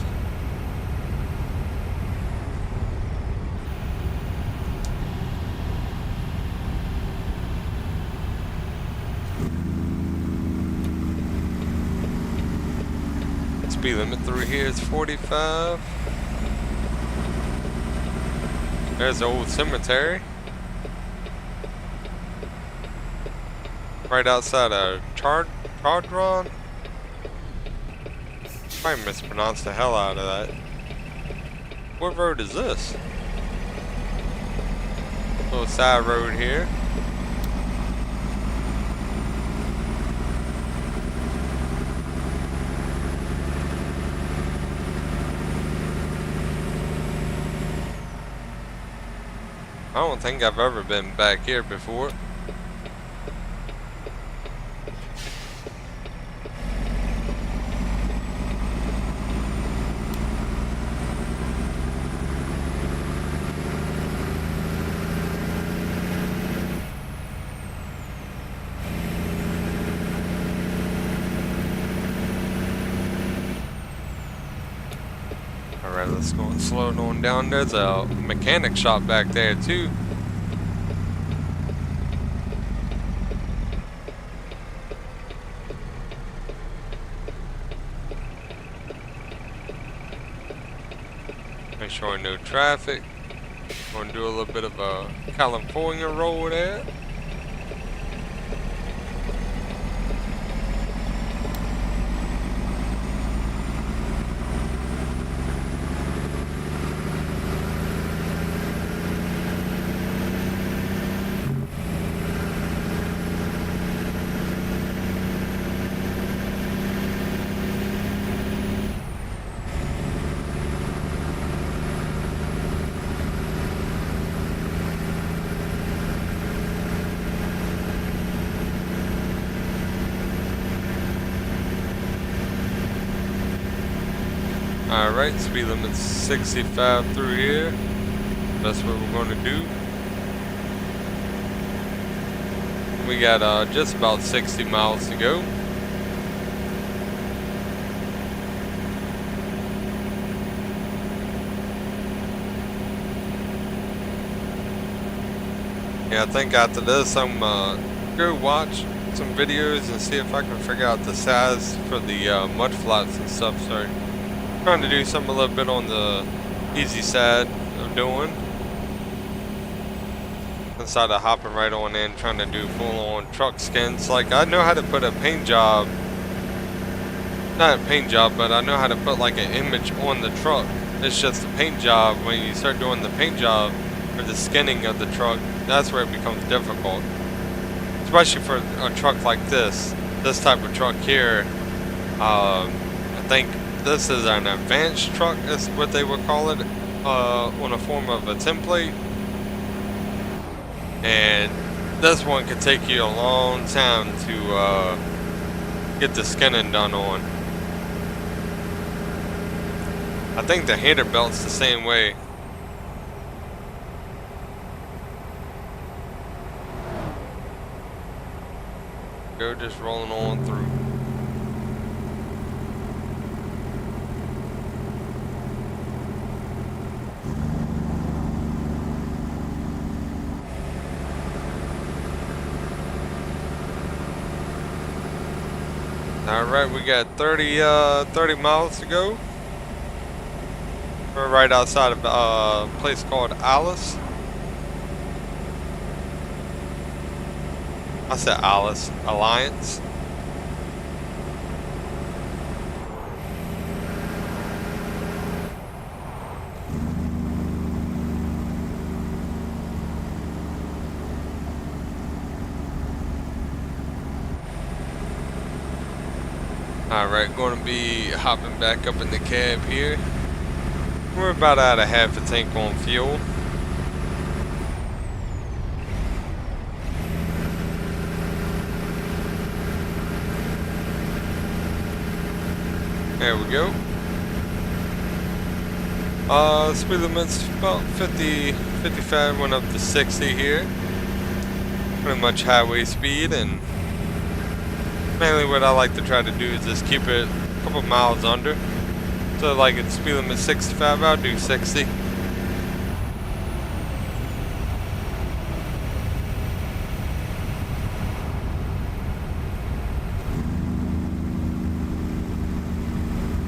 Speed limit through here is 45. There's the old cemetery. Right outside of Chardron. Probably mispronounced the hell out of that. What road is this? Little side road here. I don't think I've ever been back here before. Alright, let's go and slow it on down. There's a mechanic shop back there too. Make sure no traffic. Gonna do a little bit of a California roll there. Alright, speed limit 65 through here. That's what we're going to do. We got just about 60 miles to go. Yeah, I think after this I'm go watch some videos and see if I can figure out the size for the mud flats and stuff. So trying to do something a little bit on the easy side of doing, instead of hopping right on in trying to do full-on truck skins. Like, I know how to put a paint job, not a paint job, but I know how to put like an image on the truck. It's just the paint job. When you start doing the paint job or the skinning of the truck, that's where it becomes difficult, especially for a truck like this type of truck here. I think this is an advanced truck, is what they would call it, on a form of a template. And this one could take you a long time to get the skinning done on. I think the header belt's the same way. Go just rolling on through. Alright, we got 30 miles to go. We're right outside of a place called Alice. I said Alice, Alliance. Alright, going to be hopping back up in the cab here. We're about out of half a tank on fuel. There we go. Speed limit's about 50, 55, went up to 60 here. Pretty much highway speed, and mainly what I like to try to do is just keep it a couple miles under. So like it's speed limit 65, I'll do 60.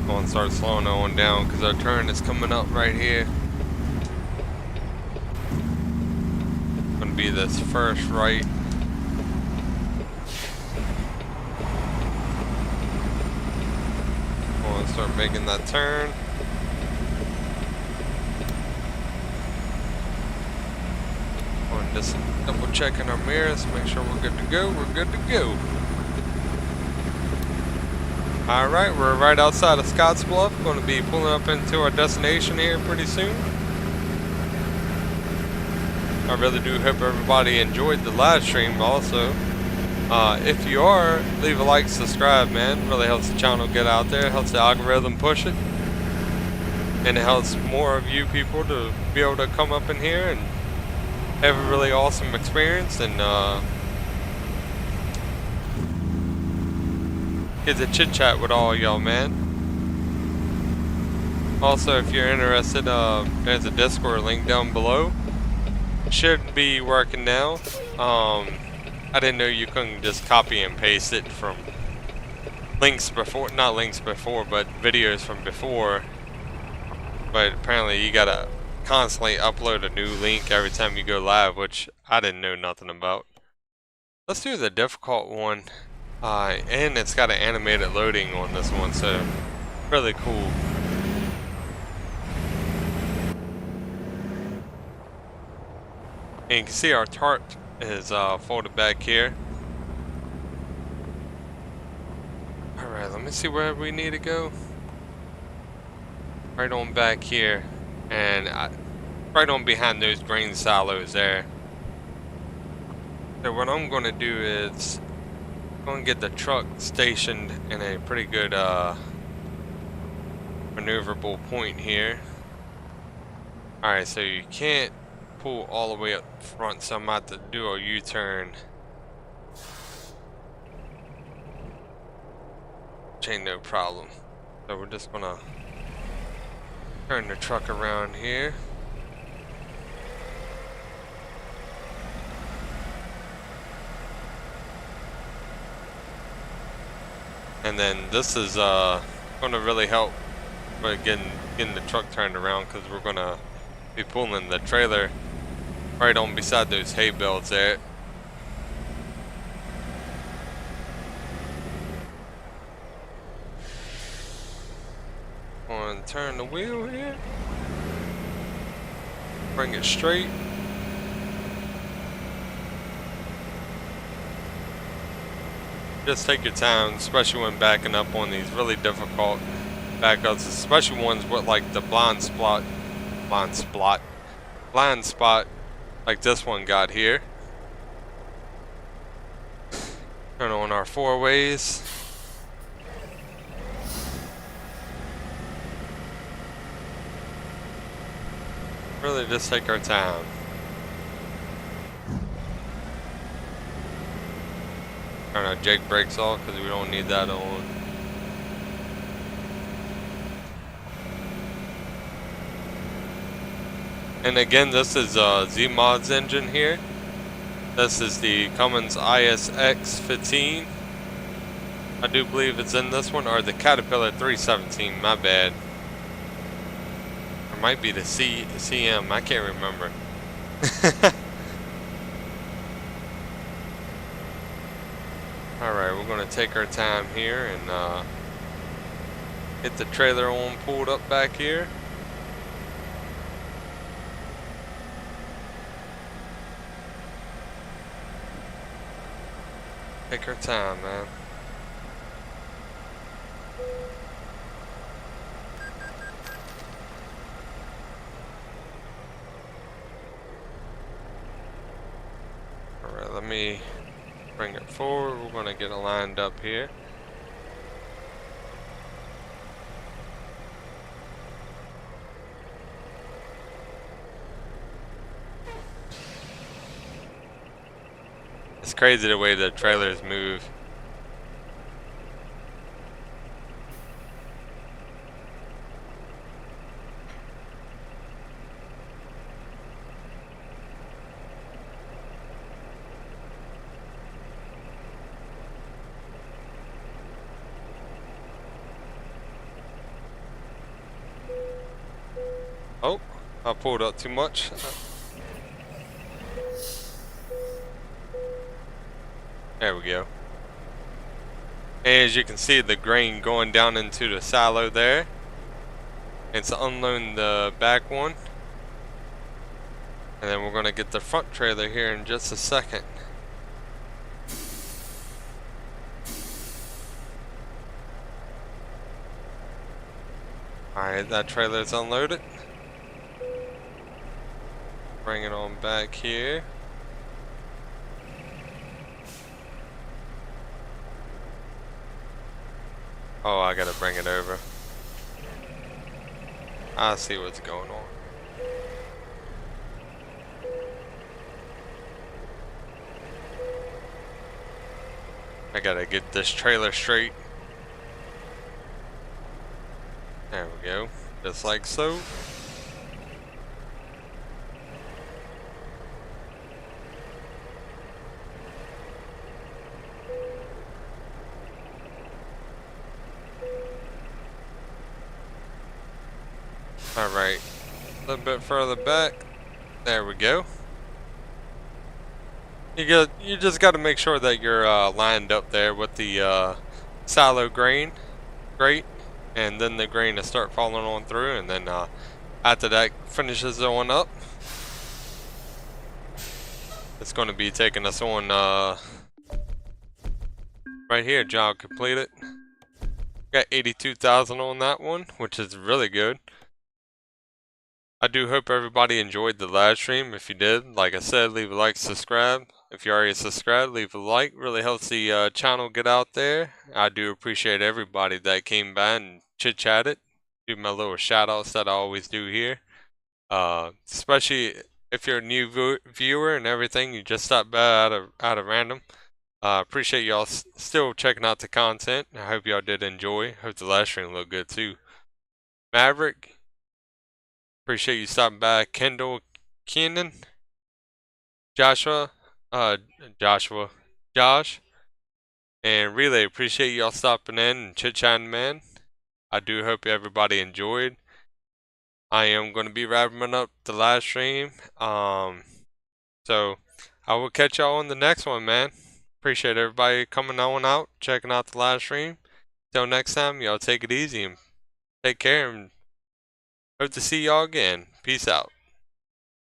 Going to start slowing on down because our turn is coming up right here. Going to be this first right. Start making that turn. On just double checking our mirrors, make sure we're good to go. We're good to go. Alright, we're right outside of Scottsbluff. Going to be pulling up into our destination here pretty soon. I really do hope everybody enjoyed the live stream also. If you are, leave a like, subscribe, man. Really helps the channel get out there, helps the algorithm push it, and it helps more of you people to be able to come up in here and have a really awesome experience and get to chit chat with all y'all, man. Also, if you're interested, there's a Discord link down below. Should be working now. I didn't know you couldn't just copy and paste it from links before, not links before, but videos from before. But apparently you gotta constantly upload a new link every time you go live, which I didn't know nothing about. Let's do the difficult one. And it's got an animated loading on this one, so really cool. And you can see our tarp is folded back here. Alright, let me see where we need to go. Right on back here. And right on behind those grain silos there. So what I'm going to do is I'm going to get the truck stationed in a pretty good maneuverable point here. Alright, so you can't pull all the way up front, so I'm about to do a U-turn. Ain't no problem. So we're just gonna turn the truck around here. And then this is gonna really help with getting the truck turned around, because we're gonna be pulling the trailer right on beside those hay bales there. On, turn the wheel here. Bring it straight. Just take your time, especially when backing up on these really difficult backups, especially ones with like the blind spot like this one got here. Turn on our 4 ways. Really just take our time. Turn our Jake brakes off because we don't need that on. And again, this is Z-Mod's engine here. This is the Cummins ISX 15. I do believe it's in this one, or the Caterpillar 317, my bad. Or might be the CM, I can't remember. Alright, we're going to take our time here and get the trailer on pulled up back here. Take our time, man. Alright, let me bring it forward. We're going to get it lined up here. It's crazy the way the trailers move. Oh, I pulled up too much. There we go. And as you can see, the grain going down into the silo there. It's unloading the back one. And then we're going to get the front trailer here in just a second. Alright, that trailer's unloaded. Bring it on back here. Oh, I gotta bring it over. I see what's going on. I gotta get this trailer straight. There we go. Just like so. Alright. A little bit further back. There we go. You just got to make sure that you're lined up there with the silo grain grate, and then the grain will start falling on through, and then after that finishes on up, it's going to be taking us on right here. Job completed. Got 82,000 on that one, which is really good. I do hope everybody enjoyed the live stream. If you did, like I said, leave a like, subscribe. If you already subscribed, leave a like. Really helps the channel get out there. I do appreciate everybody that came by and chit-chatted. Do my little shout-outs that I always do here. Especially if you're a new viewer and everything, you just stopped by out of random. Appreciate y'all still checking out the content. I hope y'all did enjoy. Hope the live stream looked good too. Maverick, appreciate you stopping by. Kendall, Keenan, Josh, and Relay, appreciate y'all stopping in and chit-chatting, man. I do hope everybody enjoyed. I am going to be wrapping up the live stream. So I will catch y'all on the next one, man. Appreciate everybody coming on out, checking out the live stream. Till next time, y'all take it easy and take care, and hope to see y'all again. Peace out.